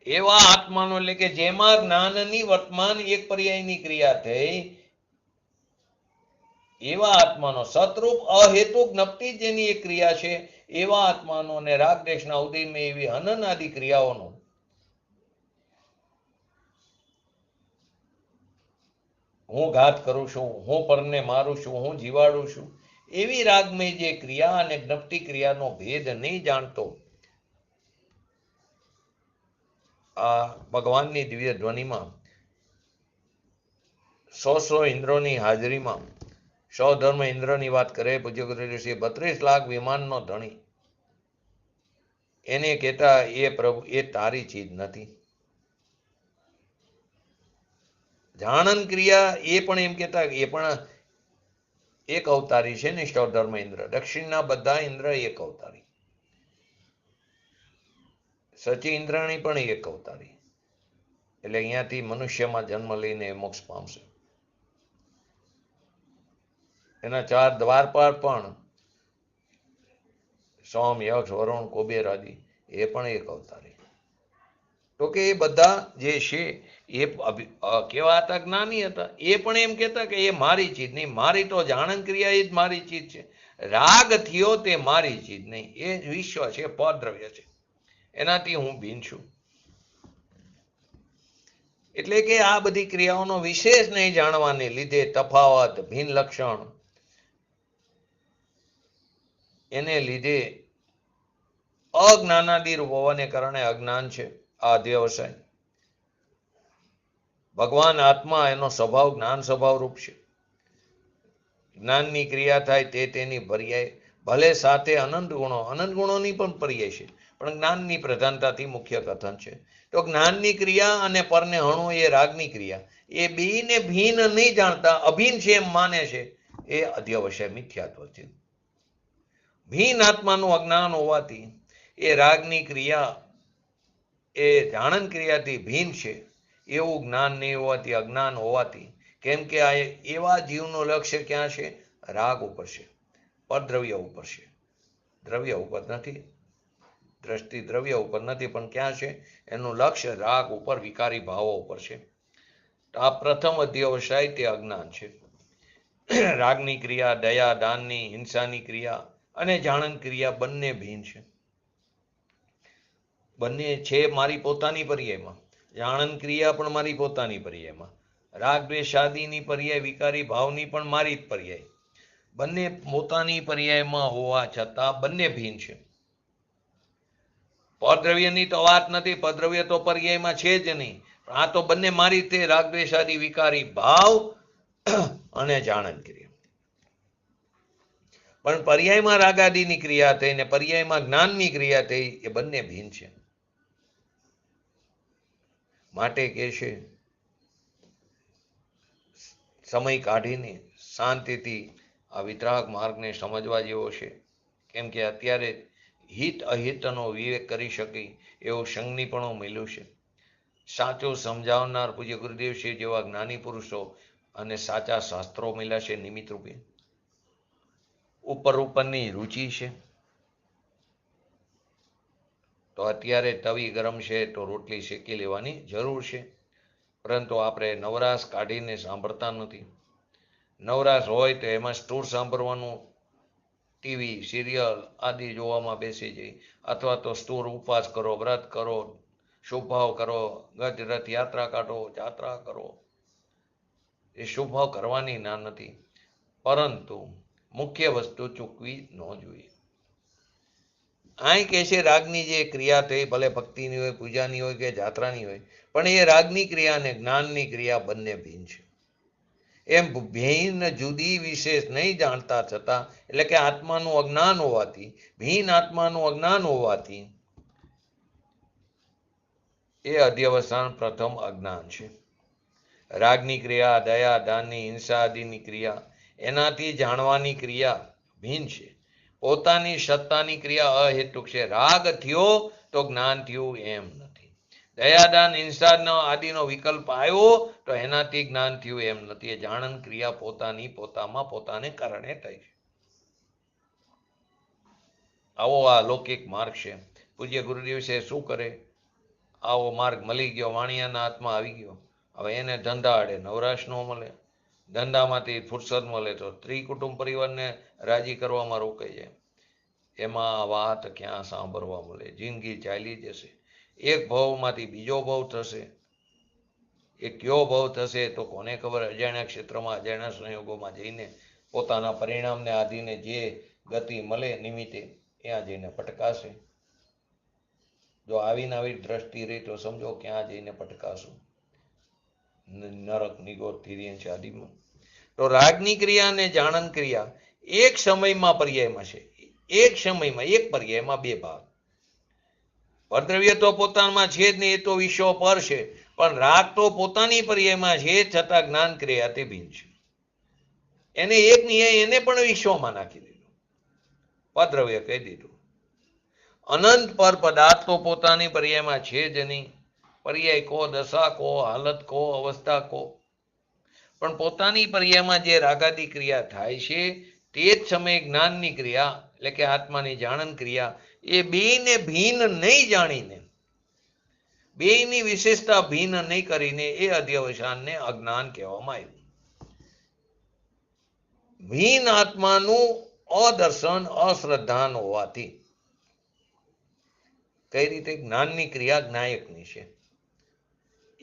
એવા આત્માનો એટલે કે જેમાં જ્ઞાનની વર્તમાન એક પર્યાયની ક્રિયા થઈ, એવા આત્માનો સતરૂપ અહેતુક નક્તિ જેની એક ક્રિયા છે, એવા આત્માનો અને રાગ દેશના ઉદયમાં એવી હનન આદિ ક્રિયાઓનો હું ઘાત કરું છું, હું પરને મારું છું, હું જીવાડું છું, એવી રાગમય જે ક્રિયા અને જ્ઞપ્તિ ક્રિયાનો ભેદ નહીં જાણતો આ ભગવાનની દિવ્ય ધ્વનિમાં 100 ઇન્દ્રોની હાજરીમાં 100 ધર્મ ઇન્દ્રની વાત કરે પૂજ્ય ગુરુદેવ 32 લાખ વિમાનનો ધણી, એને કહેતા એ પ્રભુ એ તારી ચીજ નથી. જાણન ક્રિયા એ પણ એમ કહેતા એ પણ એક અવતારી છે ને, 100 ધર્મ ઇન્દ્ર, દક્ષિણના બધા ઇન્દ્ર એક અવતારી, સચી ઇન્દ્રાણી પણ એક અવતારી. એટલે અહીંયાથી મનુષ્યમાં જન્મ લઈને મોક્ષ પામશે. એના 4 દ્વારપાળ પણ સોમ, યક્ષ, વરુણ, કુબેર આદિ એ પણ એક અવતારી. તો કે એ બધા જે છે એ કેવા હતા? જ્ઞાની હતા. એ પણ એમ કહેતા કે એ મારી ચીજ નહીં, મારી તો જાણન ક્રિયા એ જ મારી ચીજ છે. રાગ થયો તે મારી ચીજ નહીં, એ વિશ્વ છે, પરદ્રવ્ય છે, એનાથી હું ભિન્ન છું. એટલે કે આ બધી ક્રિયાઓનો વિશેષ નહીં જાણવાને લીધે તફાવત, ભિન્ન લક્ષણ, એને લીધે અજ્ઞાનાદિ રૂપ હોવાને કારણે અજ્ઞાન છે, આ અધ્યવસાય. ભગવાન આત્મા એનો સ્વભાવ જ્ઞાન સ્વભાવ રૂપ છે. જ્ઞાનની ક્રિયા થાય તે તેની પર્યાય, ભલે સાથે અનંત ગુણોની પણ પર્યાય છે, પણ જ્ઞાનની પ્રધાનતાથી મુખ્ય કથન છે. તો જ્ઞાનની ક્રિયા અને પરને હણું એ રાગની ક્રિયા, એ બેને ભિન્ન નહીં જાણતા, અભિન્ન છે એમ માને છે, એ અધ્યવસાય મિથ્યાત્વ છે. ભીન આત્માનું અજ્ઞાન હોવાથી એ રાગની ક્રિયા એ જાણન ક્રિયાથી ભીન છે એવું જ્ઞાન નહીં હોવાથી, અજ્ઞાન હોવાથી, કેમ કે આ એવા જીવનું લક્ષ્ય ક્યાં છે? રાગ ઉપર છે, પરદ્રવ્ય ઉપર છે, દ્રવ્ય ઉપર નથી. દ્રષ્ટિ દ્રવ્ય ઉપર નથી, પણ ક્યાં છે? એનું લક્ષ્ય રાગ ઉપર, વિકારી ભાવો ઉપર છે. તો આ પ્રથમ અધ્યવસાય તે અજ્ઞાન છે. રાગની ક્રિયા, દયા દાનની, હિંસાની ક્રિયા અને જાણન ક્રિયા બંને ભીન છે. બંને છે મારી પોતાની પર્યાયમાં. જાણન ક્રિયા પણ મારી પોતાની પર્યાયમાં, રાગ દ્વેષાદિની પર્યાય, વિકારી ભાવની પણ મારી જ પર્યાય. બંને પોતાની પર્યાયમાં હોવા છતાં બંને ભીન છે. પરદ્રવ્યની તો વાત નથી, પરદ્રવ્ય તો પર્યાયમાં છે જ નહીં. આ તો બંને મારી રીતે રાગ દ્વેષાદિ વિકારી ભાવ અને જાણન ક્રિયા. પણ પર્યાયમાં રાગાદિની ક્રિયા થઈ ને પર્યાયમાં જ્ઞાનની ક્રિયા થઈ, એ બંને ભીન છે. માટે કે છે સમય કાઢીને શાંતિથી આ વિતરાગ માર્ગને સમજવા જેવો છે. કેમ કે અત્યારે હિત અહિતનો વિવેક કરી શકી એવું સંજ્ઞીપણું મળ્યું છે. સાચું સમજાવનાર પૂજ્ય ગુરુદેવશ્રી જેવા જ્ઞાની પુરુષો અને સાચા શાસ્ત્રો મળ્યા છે નિમિત્ત રૂપે. ઉપરની રુચિ છે. તો અત્યારે તવી ગરમ છે તો રોટલી શેકી લેવાની જરૂર છે. પરંતુ આપણે નવરાશ કાઢીને સાંભળતા નથી. નવરાશ હોય તો એમાં સ્ટોર સાંભળવાનું, ટીવી સિરિયલ આદિ જોવામાં બેસી જઈ, અથવા તો સ્ટોર ઉપવાસ કરો, વ્રત કરો, શુભભાવ કરો, ગજ રથ યાત્રા કાઢો, જાત્રા કરો. એ શુભભાવ કરવાની ના નથી, પરંતુ મુખ્ય વસ્તુ ચૂકવી ન જોઈએ. અહીં કે છે રાગની જે ક્રિયા થઈ, ભલે ભક્તિની હોય, પૂજાની હોય કે જાત્રાની હોય, પણ એ રાગની ક્રિયા અને જ્ઞાનની ક્રિયા બંને ભિન્ન છે. એમ ભિન્ન જુદી વિશેષ નહીં જાણતા છતાં, એટલે કે આત્માનું અજ્ઞાન હોવાથી, ભિન્ન આત્માનું અજ્ઞાન હોવાથી એ અધ્યવસાન પ્રથમ અજ્ઞાન છે. રાગની ક્રિયા, દયા દાનની, હિંસા આદિની ક્રિયા, એનાથી જાણવાની ક્રિયા ભિન્ન છે. પોતાની સત્તાની ક્રિયા અહેતુક છે. રાગ થયો તો જ્ઞાન થયું એમ નથી. દયાદાન હિંસા આદિનો વિકલ્પ આવ્યો તો એનાથી જ્ઞાન થયું એમ નથી. એ જાણન ક્રિયા પોતાની પોતામાં પોતાને કારણે થઈ છે. આવો આ લૌકિક માર્ગ છે. પૂજ્ય ગુરુદેવ છે શું કરે? આવો માર્ગ મળી ગયો, વાણિયાના હાથમાં આવી ગયો. હવે એને ધંધા આડે નવરાશ ન મળે, ધંધામાંથી ફુરસદ મળે તો ત્રિકુટુંબ પરિવારને રાજી કરવામાં રોકાઈ જાય. એમાં વાત ક્યાં સાંભળવા મળે? જિંદગી ચાલી જશે. એક ભાવમાંથી બીજો ભાવ થશે. એ કયો ભાવ થશે તો કોને ખબર? અજાણ્યા ક્ષેત્રમાં, અજાણ્યા સંયોગોમાં જઈને પોતાના પરિણામને આધીને જે ગતિ મળે નિમિત્તે ત્યાં જઈને પટકાશે. જો આવીને આવી દ્રષ્ટિ રહી તો સમજો ક્યાં જઈને પટકાશું, નરક નિગોર તિર્યંચ આદિમાં. તો રાગની ક્રિયા અને જાણન ક્રિયા એક સમયમાં પર્યાયમાં છે. એક સમયમાં, એક પર્યાયમાં બે ભાગ. પરદ્રવ્ય તો પોતામાં છે જ નહીં, એ તો વિશ્વ પર છે. પણ રાગ તો પોતાની પર્યાયમાં છે, છતાં જ્ઞાન ક્રિયા તે ભિન્ન છે. એને એક ન્યાય એને પણ વિશ્વમાં નાખી દીધું, પરદ્રવ્ય કહી દીધું. અનંત પર પદાર્થ તો પોતાની પર્યાયમાં છે જ નહીં. પર્યાય કહો, દશા કહો, હાલત કહો, અવસ્થા કહો, પણ પોતાની પર્યાયમાં જે રાગાદી ક્રિયા થાય છે તે જ સમયે જ્ઞાનની ક્રિયા એટલે કે આત્માની જાણન ક્રિયા, એ બેયને ભિન્ન નહીં જાણીને, બેયની વિશેષતા ભિન્ન નહીં કરીને એ અધ્યવસાનને અજ્ઞાન કહેવામાં આવ્યું. ભિન્ન આત્માનું અદર્શન, અશ્રદ્ધાન હોવાથી કઈ રીતે જ્ઞાનની ક્રિયા જ્ઞાયકની છે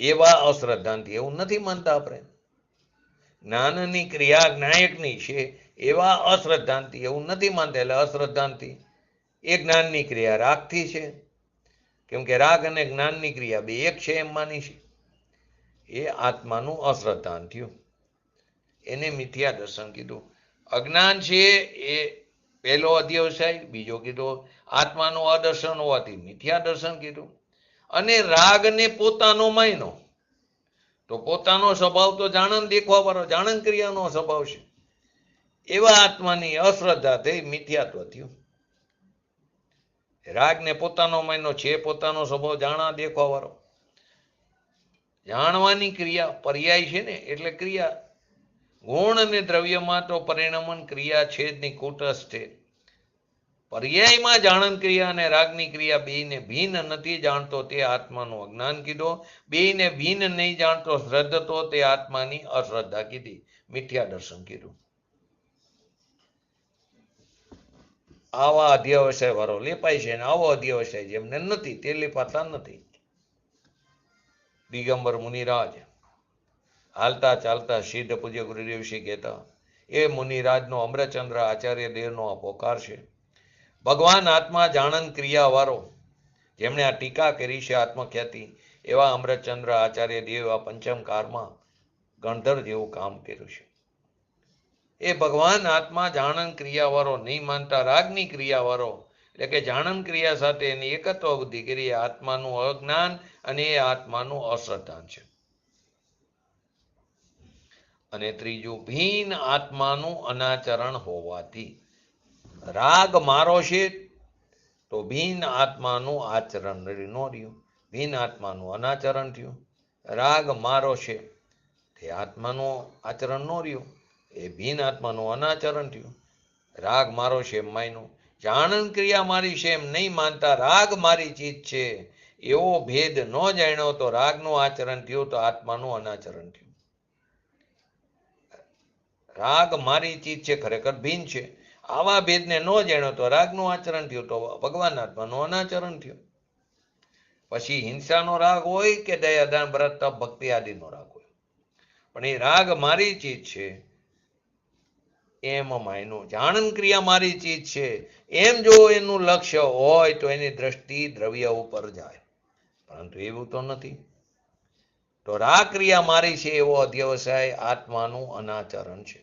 એવા અશ્રદ્ધાનથી, એવું નથી માનતા આપણે. જ્ઞાનની ક્રિયા જ્ઞાયકની છે એવા અશ્રદ્ધાનથી એવું નથી માનતા. એટલે અશ્રદ્ધાનથી એ જ્ઞાનની ક્રિયા રાગથી છે, કેમ કે રાગ અને જ્ઞાનની ક્રિયા બે એક છે એમ માની છે. એ આત્માનું અશ્રદ્ધાન થયું, એને મિથ્યા દર્શન કીધું. અજ્ઞાન છે એ પહેલો અધ્યવસાય, બીજો કીધો આત્માનું અદર્શન હોવાથી મિથ્યા દર્શન કીધું. અને રાગને પોતાનો માયનો, તો પોતાનો સ્વભાવ તો જાણન દેખવા વાળો, જાણન ક્રિયાનો સ્વભાવ છે. એવા આત્માની અશ્રદ્ધા થઈ મિથ્યાત્વ થયું. રાગને પોતાનો માન્યો છે, પોતાનો સ્વભાવ જાણા દેખવા વાળો. જાણવાની ક્રિયા પર્યાય છે ને, એટલે ક્રિયા. ગુણ અને દ્રવ્યમાં તો પરિણમન ક્રિયા છે જ નહીં, કૂટસ્થ છે. પર્યાયમાં જાણન ક્રિયા અને રાગની ક્રિયા બેયને ભિન્ન નથી જાણતો તે આત્માનું અજ્ઞાન કીધો. બેયને ભિન્ન નહીં જાણતો શ્રદ્ધતો તે આત્માની અશ્રદ્ધા કીધી, મિથ્યા દર્શન કીધું. આવા અધ્યાવસાય વાળો લેપાય છે ને આવો અધ્યાવસાય જેમને નથી તે લેપાતા નથી. દિગંબર મુનિરાજ હાલતા ચાલતા સિદ્ધ પૂજ્ય ગુરુદેવશ્રી કહેતા, એ મુનિરાજનો અમરચંદ્ર આચાર્ય દેવનો આ પોકાર છે. ભગવાન આત્મા જાણન ક્રિયા વાળો, જેમણે આ ટીકા કરી છે આત્મખ્યાતિ, એવા અમરચંદ્ર આચાર્ય દેવ આ પંચમ કાળમાં ગણધર જેવું કામ કર્યું છે. એ ભગવાન આત્મા જાણન ક્રિયા વાળો નહીં માનતા રાગની ક્રિયા વાળો, એટલે કે જાણન ક્રિયા સાથે એની એકત્વ બુદ્ધિ કરી, આત્માનું અજ્ઞાન અને એ આત્માનું અશ્રદ્ધાન છે. અને ત્રીજું, ભિન્ન આત્માનું અનાચરણ હોવાથી. રાગ મારો છે તો ભિન્ન આત્માનું આચરણ ન રહ્યું, ભિન્ન આત્માનું અનાચરણ થયું. રાગ મારો છે તે આત્માનું આચરણ ન રહ્યું, એ ભિન્ન આત્માનું અનાચરણ થયું. રાગ મારો છે એમ માન્યું, જાણન ક્રિયા મારી છે એમ નહીં માનતા રાગ મારી ચીજ છે એવો ભેદ ન જાણ્યો તો રાગનું આચરણ થયું, તો આત્માનું અનાચરણ થયું. રાગ મારી ચીજ છે ખરેખર ભિન્ન છે, આવા ભેદને ન જાણ્યો તો રાગનું આચરણ થયું, તો ભગવાન આત્માનું અનાચરણ થયું. પછી હિંસાનો રાગ હોય કે દયા દાન વ્રત તપ ભક્તિ આદિનો રાગ હોય, પણ એ રાગ મારી ચીજ છે એમ માયનું. જાણન ક્રિયા મારી ચીજ છે એમ જો એનું લક્ષ્ય હોય તો એની દ્રષ્ટિ દ્રવ્ય ઉપર જાય, પરંતુ એવું તો નથી. તો રાગ ક્રિયા મારી છે એવો અધ્યવસાય આત્માનું અનાચરણ છે.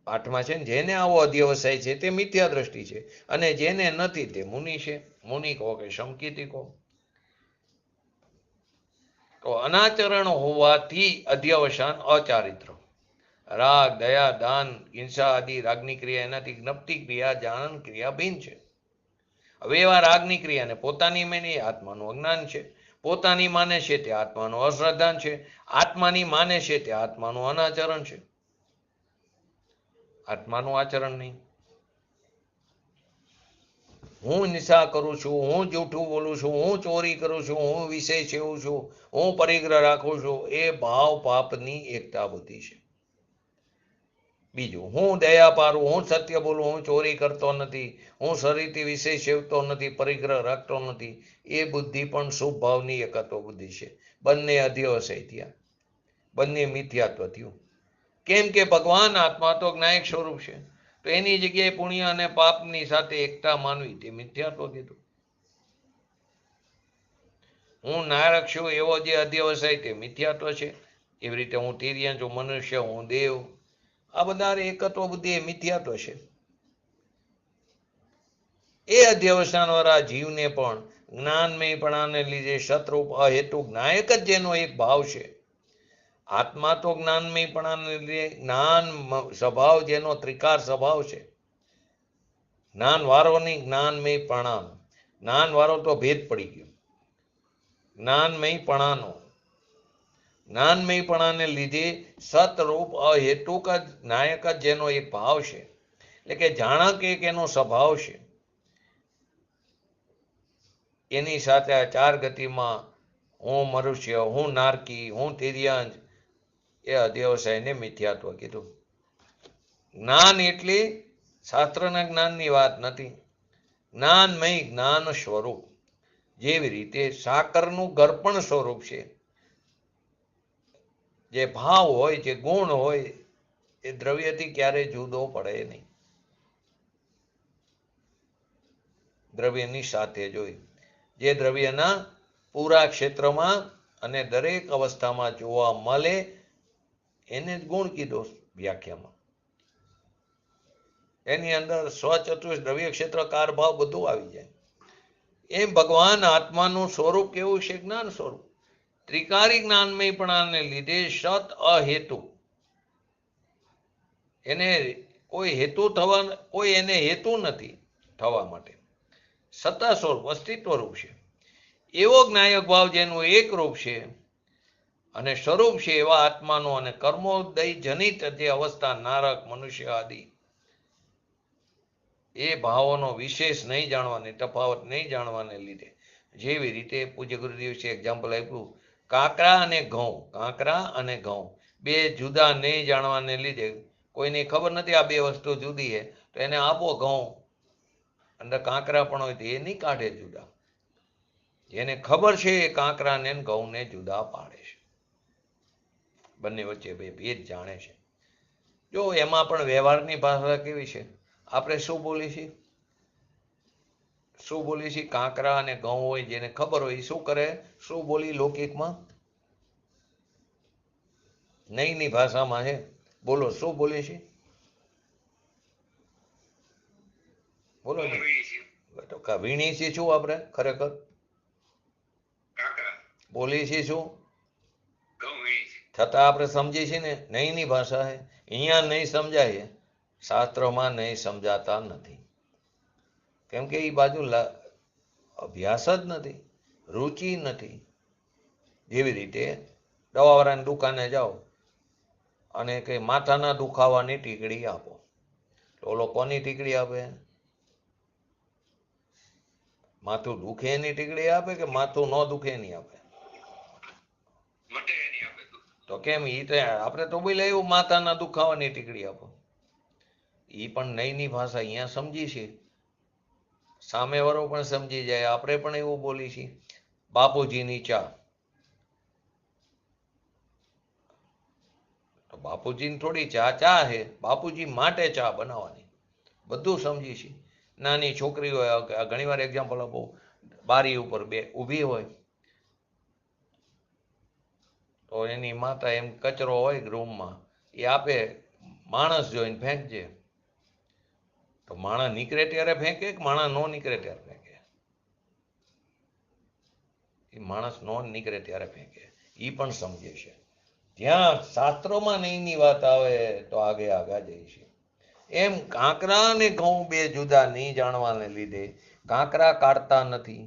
પાઠમાં છે ને, જેને આવો અધ્યવસાય છે તે મિથ્યા દ્રષ્ટિ છે, અને જેને નથી તે મુનિ છે. મુનિ કહો કે સંકિતી કહો. તો અનાચરણ હોવાથી અધ્યવસાન અચારિત્ર. રાગ દયા દાન હિંસા આદિ રાગની ક્રિયા, એનાથી જ્ઞપ્તિ ક્રિયા જાણન ક્રિયા ભિન્ન છે. હવે એવા રાગની ક્રિયાને પોતાની માને આત્માનું અજ્ઞાન છે, પોતાની માને છે તે આત્માનું અશ્રદ્ધાન છે, આત્માની માને છે તે આત્માનું અનાચરણ છે. આત્માનું આચરણ નહીં. હું નિશા કરું છું, હું જૂઠું બોલું છું, હું ચોરી કરું છું, હું વિષય સેવું છું, હું પરિગ્રહ રાખું છું, એ ભાવ પાપની એકતા બુદ્ધિ છે. બીજું, હું દયા પારું, હું સત્ય બોલું, હું ચોરી કરતો નથી, હું શરીરથી વિષય સેવતો નથી, પરિગ્રહ રાખતો નથી, એ બુદ્ધિ પણ શુભ ભાવની એકત્વ બુદ્ધિ છે. બંને અધ્યવસાય થયા, બંને મિથ્યાત્વ થયું. કેમ કે ભગવાન આત્મા તો જ્ઞાયક સ્વરૂપ છે, તો એની જગ્યાએ પુણ્ય અને પાપની સાથે એકતા માનવી તે મિથ્યાત્વ કીધું. હું નારક છું એવો જે અધ્યવસાય તે મિથ્યાત્વ છે. એવી રીતે હું તિર્યન છું, મનુષ્ય, હું દેવ, આ બધા એકત્વ બુદ્ધિ એ મિથ્યાત્વ છે. એ અધ્યવસાન વાળા જીવને પણ જ્ઞાનમયપણાને લીધે શત્રુપ અહેતુક નાયક જ જેનો એક ભાવ છે. આત્મા તો જ્ઞાનમયપણાને લીધે જ્ઞાન સ્વભાવ જેનો ત્રિકાર સ્વભાવ છે, જ્ઞાન વાળો નહીં, જ્ઞાનમયપણાનો. જ્ઞાન વાળો તો ભેદ પડી ગયો, જ્ઞાનમયપણાનો. જ્ઞાનમયપણાને લીધે સતરૂપ અહેતુક જ નાયક જ જેનો એક ભાવ છે, એટલે કે જાણક એક એનો સ્વભાવ છે. એની સાથે આ ચાર ગતિમાં હું મનુષ્ય, હું નારકી, હું તિર્યંજ, એ અધ્યવસાયને મિથ્યાત્વ કીધું. જ્ઞાન એટલે શાસ્ત્રના જ્ઞાનની વાત નથી, જ્ઞાનમય જ્ઞાન સ્વરૂપ. જેવી રીતે સાકરનું ગરપણ સ્વરૂપ છે, જે ભાવ હોય, જે ગુણ હોય, એ દ્રવ્યથી ક્યારેય જુદો પડે નહીં, દ્રવ્યની સાથે જોઈ. જે દ્રવ્યના પૂરા ક્ષેત્રમાં અને દરેક અવસ્થામાં જોવા મળે એને જ ગુણ કીધો વ્યાખ્યામાં. એની અંદર સ્વચતુષ દ્રવ્ય ક્ષેત્ર કાર ભાવ બધું આવી જાય. એમ ભગવાન આત્માનું સ્વરૂપ કેવું છે? જ્ઞાન સ્વરૂપ. ત્રિકારી જ્ઞાનમયપણાને લીધે સત અહેતુ, એને કોઈ એને હેતુ નથી થવા માટે, સત્તા સ્વરૂપ અસ્તિત્વ રૂપ છે એવો જ્ઞાયક ભાવ જેનું એક રૂપ છે અને સ્વરૂપ છે એવા આત્માનો અને કર્મોદય જનિત જે અવસ્થા નારક મનુષ્ય આદિ એ ભાવોનો વિશેષ નહીં જાણવાને, તફાવત નહીં જાણવાને લીધે, જેવી રીતે પૂજ્ય ગુરુદેવ છે એક્ઝામ્પલ આપ્યું, કાંકરા અને ઘઉં બે જુદા નહીં જાણવાને લીધે, કોઈને ખબર નથી આ બે વસ્તુ જુદી છે, તો એને આપો ઘઉં, અંદર કાંકરા પણ હોય તો એ નહીં કાઢે જુદા. જેને ખબર છે એ કાંકરાને ઘઉંને જુદા પાડે છે, બંને વચ્ચે બે ભેદ જાણે છે. જો એમાં પણ વ્યવહારની ભાષા કેવી છે, આપણે શું બોલીએ છીએ? કાંકરા અને ઘઉં હોય, જેને ખબર હોય એ શું કરે? શું બોલી લૌકિકમાં? નહીંની ભાષામાં છે, બોલો શું બોલીએ છીએ? બોલો તો વીણી છીએ શું આપણે ખરેખર બોલીએ છીએ શું? છતાં આપણે સમજીએ છીએ ને, નહીંની ભાષા છે. અહીંયા નહીં સમજાય, શાસ્ત્રોમાં નહીં સમજાતા નથી, કેમ કે એ બાજુ અભ્યાસ જ નથી, રુચિ નથી. જેવી રીતે દવાવાળાની દુકાને જાઓ અને કે માથાના દુખાવાની ટીકડી આપો, તો ઓલો કોની ટીકડી આપે? માથું દુખે એની ટીકડી આપે કે માથું ન દુખે એની આપે? તો કેમ? ઈ તો આપણે તો બોલે એવું માથાના દુખાવાની ટીકડી આપો. ઈ પણ નહીંની ભાષા અહીંયા સમજી છે, સામેવાળો પણ સમજી જાય, આપણે પણ એવું બોલી છીએ. બાપુજીની ચા, તો બાપુજીની થોડી ચા છે, બાપુજી માટે ચા બનાવવાની, બધું સમજી છીએ. નાની છોકરી હોય, ઘણી વાર એક્ઝામ્પલ આપો, બારી ઉપર બે ઊભી હોય, તો એની માતા એમ કચરો હોય રૂમમાં, એ આપે, માણસ જોઈને ફેંકજે, તો માણસ નીકળે ત્યારે ફેંકે કે માણસ નો નીકળે ત્યારે ફેંકે? એ માણસ નો નીકળે ત્યારે ફેંકે. એ પણ સમજે છે. જ્યાં શાસ્ત્રોમાં નહીંની વાત આવે તો આગા જાય છે. એમ કાંકરા અને ઘઉં બે જુદા નહીં જાણવાને લીધે કાંકરા કાઢતા નથી.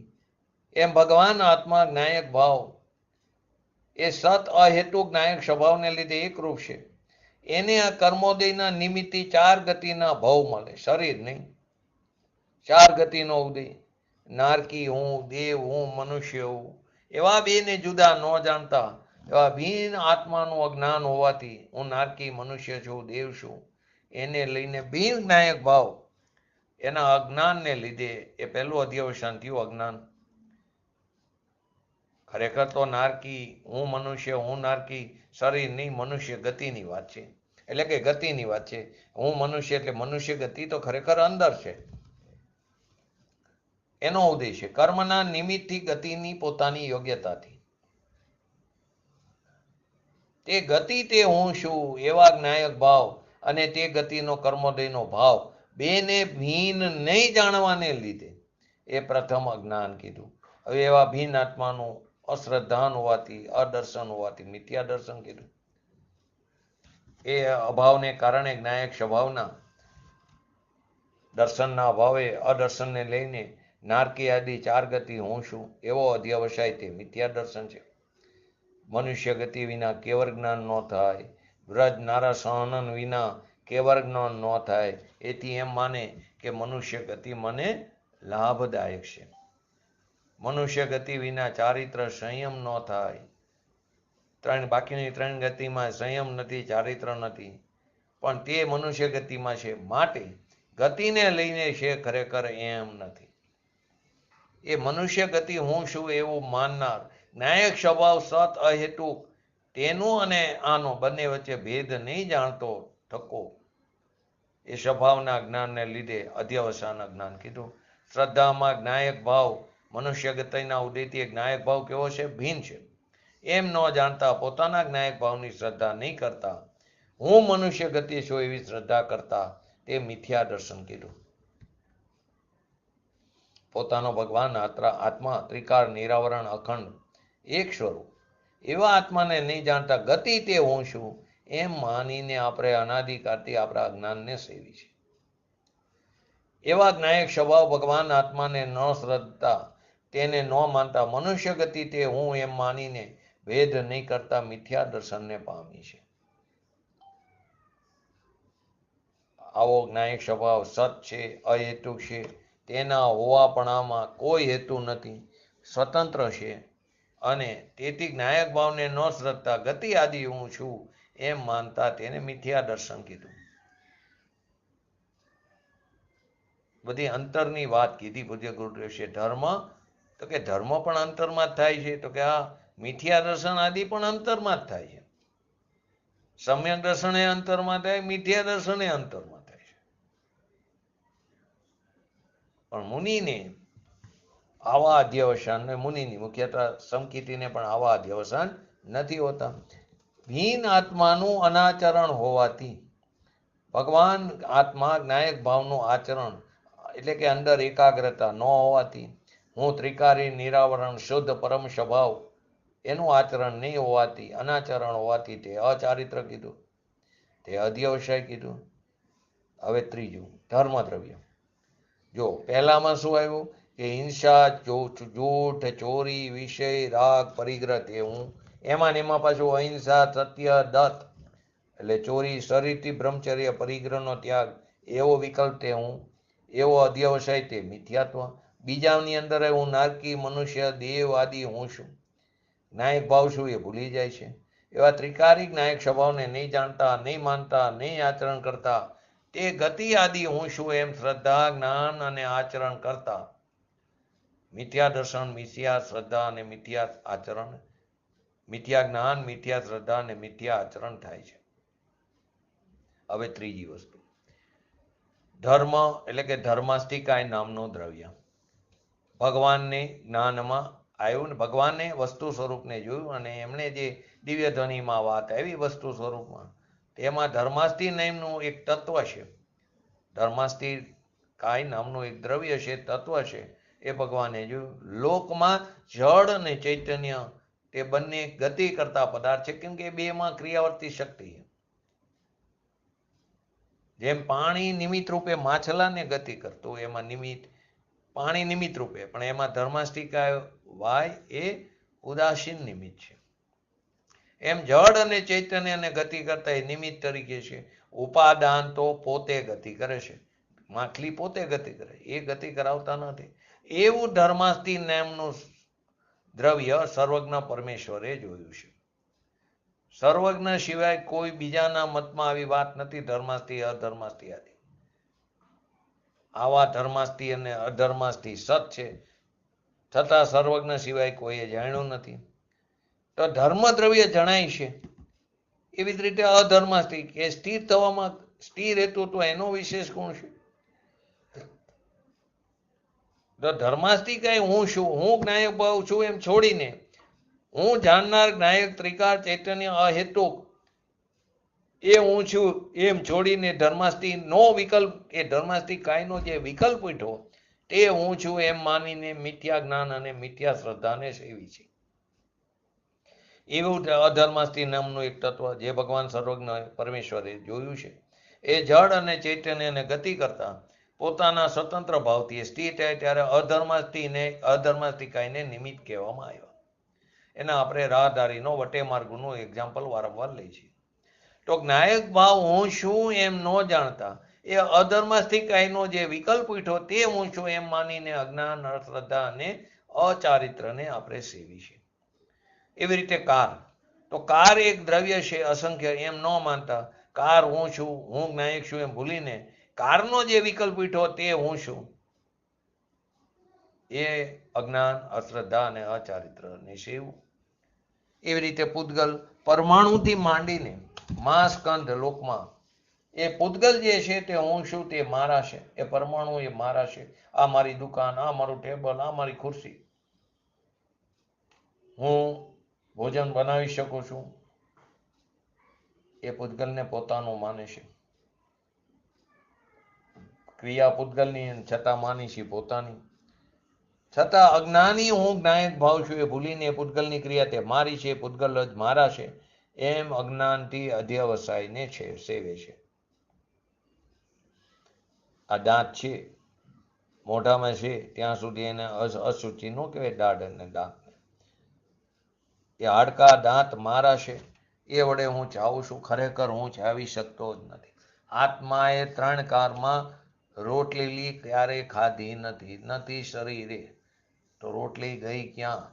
એમ ભગવાન આત્મા જ્ઞાયક ભાવ એ સત અહેતુક જ્ઞાયક સ્વભાવને લીધે એકરૂપ છે. એને આ કર્મોદયના નિમિત્તે ચાર ગતિના ભાવ મળે, શરીર નહીં, ચાર ગતિનો ઉદય, નારકી હું, દેવ હું, મનુષ્ય હું, એવા બેને જુદા ન જાણતા એવા ભિન્ન આત્માનું અજ્ઞાન હોવાથી હું નારકી મનુષ્ય છું, દેવ છું, એને લઈને ભિન્ન જ્ઞાયક ભાવ, એના અજ્ઞાનને લીધે એ પહેલું અધ્યવસાન થયું, અજ્ઞાન. ખરેખર તો નારકી હું મનુષ્ય, હું નારકી શરીર નહીં, મનુષ્ય ગતિની વાત છે, એટલે કે ગતિની વાત છે. હું મનુષ્ય એટલે મનુષ્ય ગતિ તો ખરેખર અંદર છે, એનો ઉદય છે. કર્મના નિમિત્તથી ગતિની પોતાની યોગ્યતાથી તે ગતિ તે હું છું એવા જ્ઞાયક ભાવ અને તે ગતિનો કર્મોદયનો ભાવ બેને ભિન્ન નહીં જાણવાને લીધે એ પ્રથમ અજ્ઞાન કીધું. હવે એવા ભિન્ન આત્માનું અશ્રદ્ધાન હોવાથી, અદર્શન હોવાથી મિથ્યા દર્શન કીધું. એ અભાવને કારણે જ્ઞાયક સ્વભાવના દર્શનના અભાવે અદર્શનને લઈને નારકી આદિ ચાર ગતિ હું છું એવો અધ્યવસાય તે મિથ્યા દર્શન છે. મનુષ્ય ગતિ વિના કેવળ જ્ઞાન ન થાય, વ્રજ નારા સહનન વિના કેવળ જ્ઞાન ન થાય. એથી એમ માને કે મનુષ્ય ગતિ મને લાભદાયક છે. મનુષ્ય ગતિ વિના ચારિત્ર સંયમ ન થાય. બાકીની ત્રણ ગતિમાં સંયમ નથી, ચારિત્ર નથી, પણ તે મનુષ્ય ગતિમાં છે, માટે ગતિને લઈને છે, ખરેખર એમ નથી. એ મનુષ્ય ગતિ હું છું એવું માનનાર જ્ઞાયક સ્વભાવ સત અહેતુક તેનું અને આનો બંને વચ્ચે ભેદ નહીં જાણતો થકો એ સ્વભાવના જ્ઞાનને લીધે અધ્યવસાન જ્ઞાન કીધું. શ્રદ્ધામાં જ્ઞાયક ભાવ મનુષ્ય ગતિના ઉદયથી જ્ઞાયક ભાવ કેવો છે? ભિન્ન છે. એમ ન જાણતા પોતાના જ્ઞાયક ભાવની શ્રદ્ધા નહીં કરતા, હું મનુષ્ય ગતિ છું એવી શ્રદ્ધા કરતા તે મિથ્યા દર્શન કીધું. પોતાનો ભગવાન આત્મા ત્રિકાળ નિરાવરણ અખંડ એક સ્વરૂપ એવા આત્માને નહીં જાણતા ગતિ તે હું છું એમ માનીને આપણે અનાદિકાળથી આપણા અજ્ઞાનને સેવી છે. એવા જ્ઞાયક સ્વભાવ ભગવાન આત્માને ન શ્રદ્ધતા, તેને ન માનતા, મનુષ્ય ગતિ તે હું એમ માનીને ભેદ નહીં કરતા મિથ્યા દર્શનને પામી છે. આવો જ્ઞાયક સ્વભાવ સત છે, અહેતુક છે, તેના હોવાપણામાં કોઈ હેતુ નથી, સ્વતંત્ર છે, અને તેથી જ્ઞાયક ભાવને ન શ્રદ્ધતા ગતિ આદિ હું છું એમ માનતા તેને મિથ્યા દર્શન કીધું. બધી અંતરની વાત કીધી પૂજ્ય ગુરુદેવ છે. ધર્મ તો કે ધર્મ પણ અંતરમાં જ થાય છે, તો કે આ મિથ્યા દર્શન આદિ પણ અંતરમાં જ થાય છે. સમ્યક દર્શન એ અંતરમાં થાય, મિથ્યા દર્શન એ અંતરમાં થાય છે. પણ મુનિને આવા અધ્યવસાન, મુનિની મુખ્યતઃ સમકીતીને પણ આવા અધ્યવસાન નથી હોતા. ભીન આત્માનું અનાચરણ હોવાથી, ભગવાન આત્મા જ્ઞાયક ભાવનું આચરણ એટલે કે અંદર એકાગ્રતા ન હોવાથી, હું ત્રિકારી નિરાવરણ શુદ્ધ પરમ સ્વભાવ એનું આચરણ નહીં હોવાથી, અનાચરણ હોવાથી તે અચારિત્ર કીધું, તે અધ્યવસાય કીધું. હવે ત્રીજું ધર્મદ્રવ્ય. જો પહેલામાં શું આવ્યું કે હિંસા, જૂઠ, ચોરી, વિષય, રાગ, પરિગ્રહ તે હું, એમાં પાછું અહિંસા, સત્ય, દત્ત એટલે ચોરી, શરીરથી બ્રહ્મચર્ય, પરિગ્રહનો ત્યાગ એવો વિકલ્પ તે હું, એવો અધ્યવસાય તે મિથ્યાત્વ. બીજાની અંદર હું નારકી, મનુષ્ય, દેવ આદિ હું છું. જ્ઞાયક ભાવ શું એ ભૂલી જાય છે. એવા ત્રિકારી જ્ઞાયક સ્વભાવને નહીં જાણતા, નહીં માનતા, નહીં આચરણ કરતા, તે ગતિ આદિ હું છું એમ શ્રદ્ધા, જ્ઞાન અને આચરણ કરતા મિથ્યા દર્શન, મિથ્યા શ્રદ્ધા અને મિથ્યા આચરણ, મિથ્યા જ્ઞાન, મિથ્યા શ્રદ્ધા અને મિથ્યા આચરણ થાય છે. હવે ત્રીજી વસ્તુ ધર્મ એટલે કે ધર્માસ્તિકાય નામનું દ્રવ્ય. ભગવાનને જ્ઞાનમાં આવ્યું ને ભગવાને વસ્તુ સ્વરૂપને જોયું અને એમણે જે દિવ્ય ધ્વનિમાં વાત આવી વસ્તુ સ્વરૂપમાં, તેમાં ધર્માસ્તિ નામનું એક તત્વ છે. ધર્માસ્તિ કાય નામનું એક દ્રવ્ય છે, તત્વ છે, એ ભગવાને જોયું. લોકમાં જળ અને ચૈતન્ય તે બંને ગતિ કરતા પદાર્થ છે, કેમ કે બેમાં ક્રિયાવર્તી શક્તિ છે. જેમ પાણી નિમિત્ત રૂપે માછલાને ગતિ કરતું, એમાં નિમિત્ત પાણી નિમિત્ત રૂપે, પણ એમાં ધર્માસ્તિકાય વાય એ ઉદાસીન નિમિત્ત છે. એમ જળ અને ચૈતન્યને ગતિ કરતા એ નિમિત્ત તરીકે છે. ઉપાદાન તો પોતે ગતિ કરે છે, માછલી પોતે ગતિ કરે, એ ગતિ કરાવતા નથી. એવું ધર્માસ્તિ નામનું દ્રવ્ય સર્વજ્ઞ પરમેશ્વરે જોયું છે. સર્વજ્ઞ સિવાય કોઈ બીજાના મતમાં આવી વાત નથી. ધર્માસ્તિ, અધર્માસ્તિ આદિ આવા ધર્માસ્તિ અને અધર્માસ્તિ સત છે, છતાં સર્વજ્ઞ સિવાય કોઈએ જાણ્યું નથી. તો ધર્મ દ્રવ્ય જણાય છે. એવી જ રીતે અધર્માસ્તિ કે સ્થિર થવામાં, સ્થિર હેતુ તો એનો વિશેષ ગુણ છે. તો ધર્માસ્તિ કઈ હું છું, હું જ્ઞાયક ભાવ છું એમ છોડીને હું જાણનાર જ્ઞાયક ત્રિકાર ચૈતન્ય અહેતુક એ હું છું એમ છોડીને ધર્માસ્તિ નો વિકલ્પ, એ ધર્માસ્તિ કાયનો જે વિકલ્પ ઉઠ્યો તે હું છું એમ માનીને મિથ્યા જ્ઞાન અને મિથ્યા શ્રદ્ધાને સેવી છે. એવું અધર્માસ્તિ નામનું એક તત્વ જે ભગવાન સર્વજ્ઞ પરમેશ્વરે જોયું છે. એ જળ અને ચૈતન્યને ગતિ કરતા પોતાના સ્વતંત્ર ભાવથી સ્થિર થાય ત્યારે અધર્માસ્તિકાયને નિમિત્ત કહેવામાં આવ્યા. એના આપણે રાહદારીનો વટે માર્ગનું એક્ઝામ્પલ વારંવાર લઈએ છીએ. તો જ્ઞાયક ભાવ હું શું એમ ન જાણતા એ અધર્માસ્તિકાયનો જે વિકલ્પ ઉઠ્યો તે હું છું એમ માનીને અજ્ઞાન, અશ્રદ્ધા અને અચારિત્રને આપણે સેવી છે. એવી રીતે કાર, તો કાર એક દ્રવ્ય છે અસંખ્ય એમ ન માનતા કાર હું છું, હું જ્ઞાયક છું એમ ભૂલીને કારનો જે વિકલ્પ ઉઠ્યો તે હું છું, એ અજ્ઞાન, અશ્રદ્ધા અને અચારિત્રને સેવું. એવી રીતે પૂતગલ, પરમાણુથી માંડીને સ્કંદ લોકમાં એ પૂતગલ જે છે તે હું છું, તે મારા છે. એ પરમાણુ એ મારા છે. આ મારી દુકાન, આ મારું ટેબલ, આ મારી ખુરશી, હું ભોજન બનાવી શકું છું, એ પૂતગલને પોતાનું માને છે. ક્રિયા પૂતગલની છતાં માની છે પોતાની. છતાં અજ્ઞાની હું જ્ઞાયક ભાવ છું એ ભૂલીને પૂતગલની ક્રિયા તે મારી છે, પૂતગલ જ મારા છે એમ અજ્ઞાનથી અધ્યવસાયને સેવે છે. આ દાંત છે, મોઢામાં છે ત્યાં સુધી એને અશુચિ ન કહેવાય. દાઢ અને દાંત એ હાડકા દાંત મારા છે, એ વડે હું ચાવું છું. ખરેખર હું ચાવી શકતો જ નથી. આત્માએ 3 કારમાં રોટલી ક્યારેય ખાધી નથી શરીરે. તો રોટલી ગઈ ક્યાં?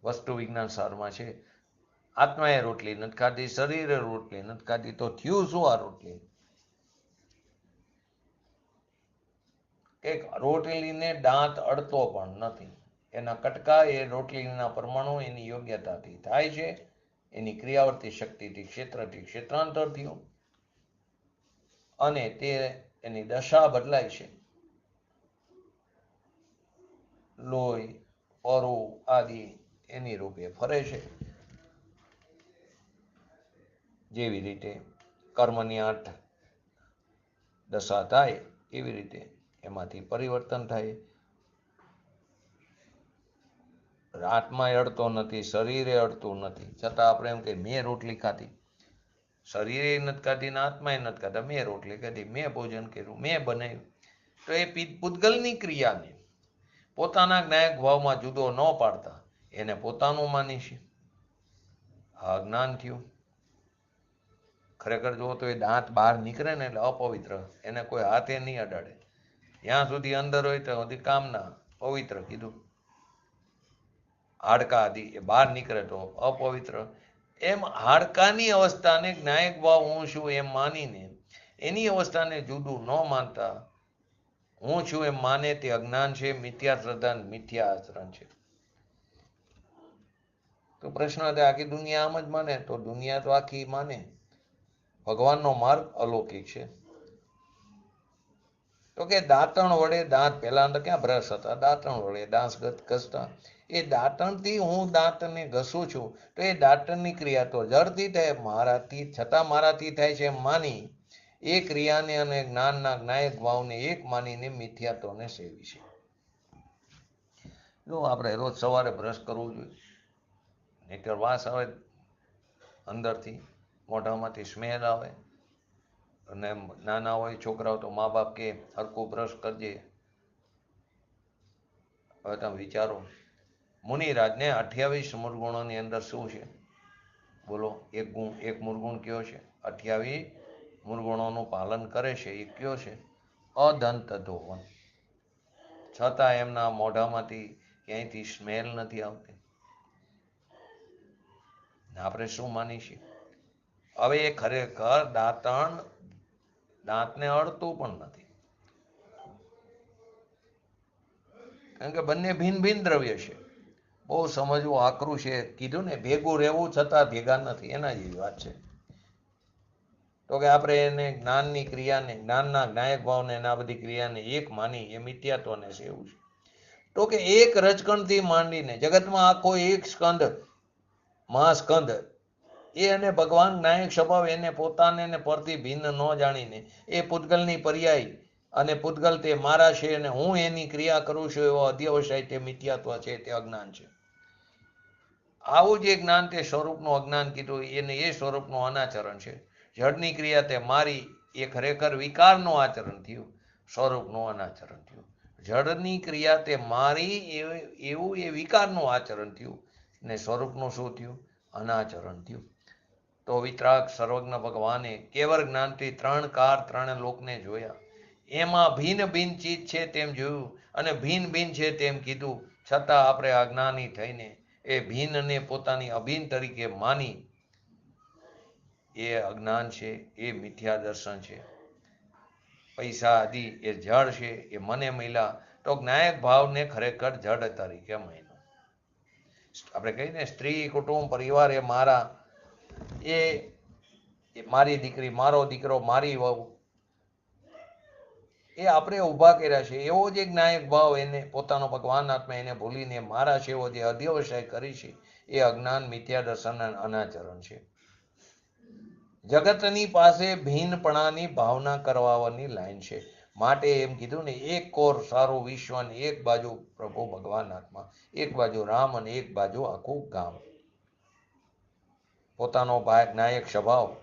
વસ્તુ વિજ્ઞાન સારમાં છે. આત્માએ રોટલી નથી ખાધી, શરીરે રોટલી નથી ખાધી, તો થયું શું આ રોટલી? એક રોટલીને દાંત અડતો પણ નથી. એના કટકા એ રોટલીના પરમાણુ એની યોગ્યતાથી થાય છે, એની ક્રિયાવર્તી શક્તિથી ક્ષેત્રથી ક્ષેત્રાંતર થયું, અને તે એની દશા બદલાય છે. લોહી, પરું આદિ એની રૂપે ફરે છે. જેવી રીતે કર્મની 8 દશા થાય એવી રીતે એમાંથી પરિવર્તન થાય. આત્માએ અડતો નથી, શરીરે અડતું નથી, છતાં આપણે એમ કે મેં રોટલી ખાધી. શરીરે નથી ખાધી ને આત્માએ નથી ખાધા, મેં રોટલી ખાધી, મેં ભોજન કર્યું, મેં બનાવ્યું. તો એ પૂતગલની ક્રિયાને પોતાના જ્ઞાયક ભાવમાં જુદો ન પાડતા એને પોતાનું માની છે. આ જ્ઞાન થયું. ખરેખર જો તો એ દાંત બહાર નીકળે ને એટલે અપવિત્ર, એને કોઈ હાથે નહીં અડાડે. જ્યાં સુધી અંદર હોય ત્યાં સુધી કામના પવિત્ર કીધું. હાડકા આદિ એ બહાર નીકળે તો અપવિત્ર. એમ હાડકાની અવસ્થાને જ્ઞાયક ભાવ હું છું એમ માનીને એની અવસ્થાને જુદું ન માનતા હું છું એમ માને તે અજ્ઞાન છે, મિથ્યા શ્રદ્ધા, મિથ્યા આચરણ છે. તો પ્રશ્ન હતો આખી દુનિયા આમ જ માને? તો દુનિયા તો આખી માને. ભગવાનનો માર્ગ અલૌકિક છે. તો કે દાંતણ વડે દાંત, પહેલા તો ક્યાં બ્રશ હતા, દાંતણ વડે દાંત ઘસતા. એ દાંતણથી હું દાંતને ઘસું છું, તો એ દાંતણની ક્રિયા તો જડથી થાય, મારાથી છતાં મારાથી થાય છે એમ માની એ ક્રિયાને અને જ્ઞાનના જ્ઞાયક ભાવને એક માનીને મિથ્યાત્વને સેવી છે. જો આપણે રોજ સવારે બ્રશ કરવું જોઈએ, નહીંતર વાસ આવે અંદરથી, મોઢામાંથી સ્મેલ આવે. અને નાના હોય છોકરાઓ તો મા બાપ કે હરખું બ્રશ કરજે. હવે તમે વિચારો, મુનિરાજને 28 મૂળગુણોની અંદર શું છે? બોલો, એક મૂળગુણ કયો છે? 28 મૂળગુણોનું પાલન કરે છે એ કયો છે? અદંત ધોવન. છતાં એમના મોઢામાંથી ક્યાંયથી સ્મેલ નથી આવતી. આપણે શું માની છીએ? હવે એ ખરેખર દાંતને અડતું પણ નથી, કારણ કે બંને ભિન્ન ભિન્ન દ્રવ્ય છે. બહુ સમજવું આકરું છે. કીધું ને, ભેગું રહેવું છતાં ભેગા નથી, એના જેવી વાત છે. તો કે આપણે એને જ્ઞાનની ક્રિયાને, જ્ઞાનના જ્ઞાયક ભાવને એના બધી ક્રિયાને એક માની એ મિથ્યાત્વને સેવું છે. તો કે એક રજકણથી માંડીને જગતમાં આખો એક સ્કંદ, મહાસ્કંદ, એ અને ભગવાન જ્ઞાયક સ્વભાવ એને પોતાને ને પરથી ભિન્ન ન જાણીને એ પૂતગલની પર્યાય અને પૂતગલ તે મારા છે અને હું એની ક્રિયા કરું છું એવો અધ્યવસાય તે મિથ્યાત્વ છે, તે અજ્ઞાન છે. આવું જે જ્ઞાન તે સ્વરૂપનું અજ્ઞાન કીધું, એને એ સ્વરૂપનું અનાચરણ છે. જડની ક્રિયા તે મારી, એ ખરેખર વિકારનું આચરણ થયું, સ્વરૂપનું અનાચરણ થયું. જડની ક્રિયા તે મારી એવું એ વિકારનું આચરણ થયું, ને સ્વરૂપનું શું થયું? અનાચરણ થયું. તો વિતરાગ સર્વજ્ઞ ભગવાને કેવળ જ્ઞાનથી 3 કાર 3 લોકને જોયા. એમાં ભિન્ન ભિન્ન ચીજ છે તેમ જોયું અને ભિન્ન ભિન્ન છે તેમ કીધું, છતાં આપણે અજ્ઞાની થઈને એ ભિન્નને પોતાની અભિન્ન તરીકે માની એ અજ્ઞાન છે, એ મિથ્યા દર્શન છે. પૈસા આદિ એ જળ છે, એ મને મળ્યા તો જ્ઞાયક ભાવને ખરેખર જડ તરીકે માન્યો. આપણે કહીએ ને, સ્ત્રી, કુટુંબ, પરિવાર એ મારા, એ મારી દીકરી, મારો દીકરો, મારી વહુ, એ આપણે ઊભા કર્યા છે. એવો જે જ્ઞાયક ભાવ એને પોતાનો ભગવાન આત્મા એને ભૂલીને મારા છે એવો જે અધ્યવસાય કરી છે, એ અજ્ઞાન, મિથ્યા દર્શન અને અનાચરણ છે. જગતની પાસે ભિન્નપણાની ભાવના કરવાની લાઈન છે. માટે એમ કીધું ને, એક કોર સારું વિશ્વ અને એક બાજુ પ્રભુ ભગવાન આત્મા, એક બાજુ રામ અને એક બાજુ આખું ગામ. પોતાનો નાયક સ્વભાવ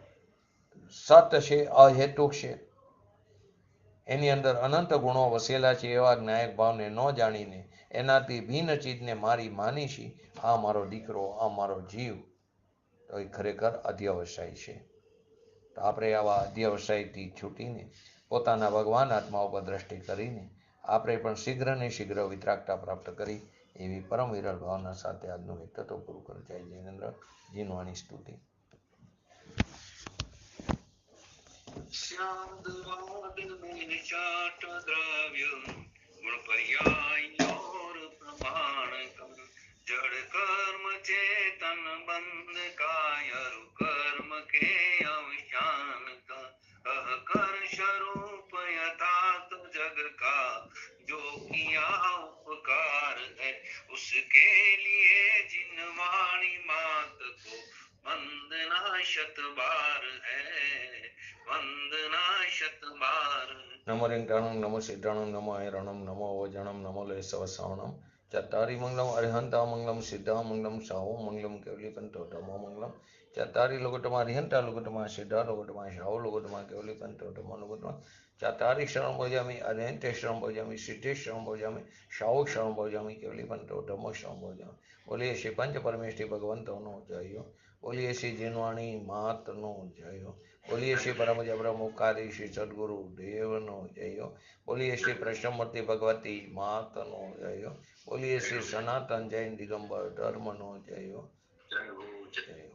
સત છે, અહેતુક છે, એની અંદર અનંત ગુણો વસેલા છે, એવા નાયક ભાવને ન જાણીને એનાથી ભિન્ન ચીજને મારી માની છે, આ મારો દીકરો, આ મારો જીવ, તો એ ખરેખર અધ્યવસાય છે. તો આપણે આવા અધ્યવસાયથી છૂટીને પોતાના ભગવાન આત્મા ઉપર દ્રષ્ટિ કરીને આપણે પણ શીઘ્ર ને શીઘ્ર વિતરાગતા પ્રાપ્ત કરી એવી પરમ વિરલ ભાવના સાથે આજનું વ્યક્તિત્વ પૂરું કરે. જય જૈનેન્દ્ર. જીનવાણી સ્તુતિ. जड़ कर्म चेतन बंध कायर कर्म के अवसान का कर स्वरूप यथात जग का जो किया उपकार है उसके लिए जिनवाणी मात को वंदना शत बार है वंदना शत बार. नमो रिंगणं नमो सिद्धणं नमो ऐरणं नमो वजणं नमो लेसवसावणं चत्तारि मंगलम अरिहंता मंगलम सिद्धा मंगलम साहो मंगलम केवलीपंतो धमो मंगलम चत्तारि लोकोत्तमा अरिहंता लोकोत्तमा सिद्धा लोकोत्तमा साहो लोकोत्तमा केवलीपंतो धमो लोकोत्तमा चत्तारि शरणं भजामि अरिहंते शरणं भजामि सिद्धे शरणं भजामि साहो शरणं भजामि केवलीपंतो धमो शरणं भजामि. बोलिए श्री पंच परमेष्ठी भगवंतोनो जय हो. बोलिए श्री जिनवाणी मातनो जय हो. बोलिए श्री परम ब्रह्मकारी श्री सदगुरु देवनो जय हो. बोलिए श्री कृष्णमूर्ति भगवती मातनो जय हो. बोलिए श्री सनातन जैन दिगंबर धर्मनो जय हो. जय हो.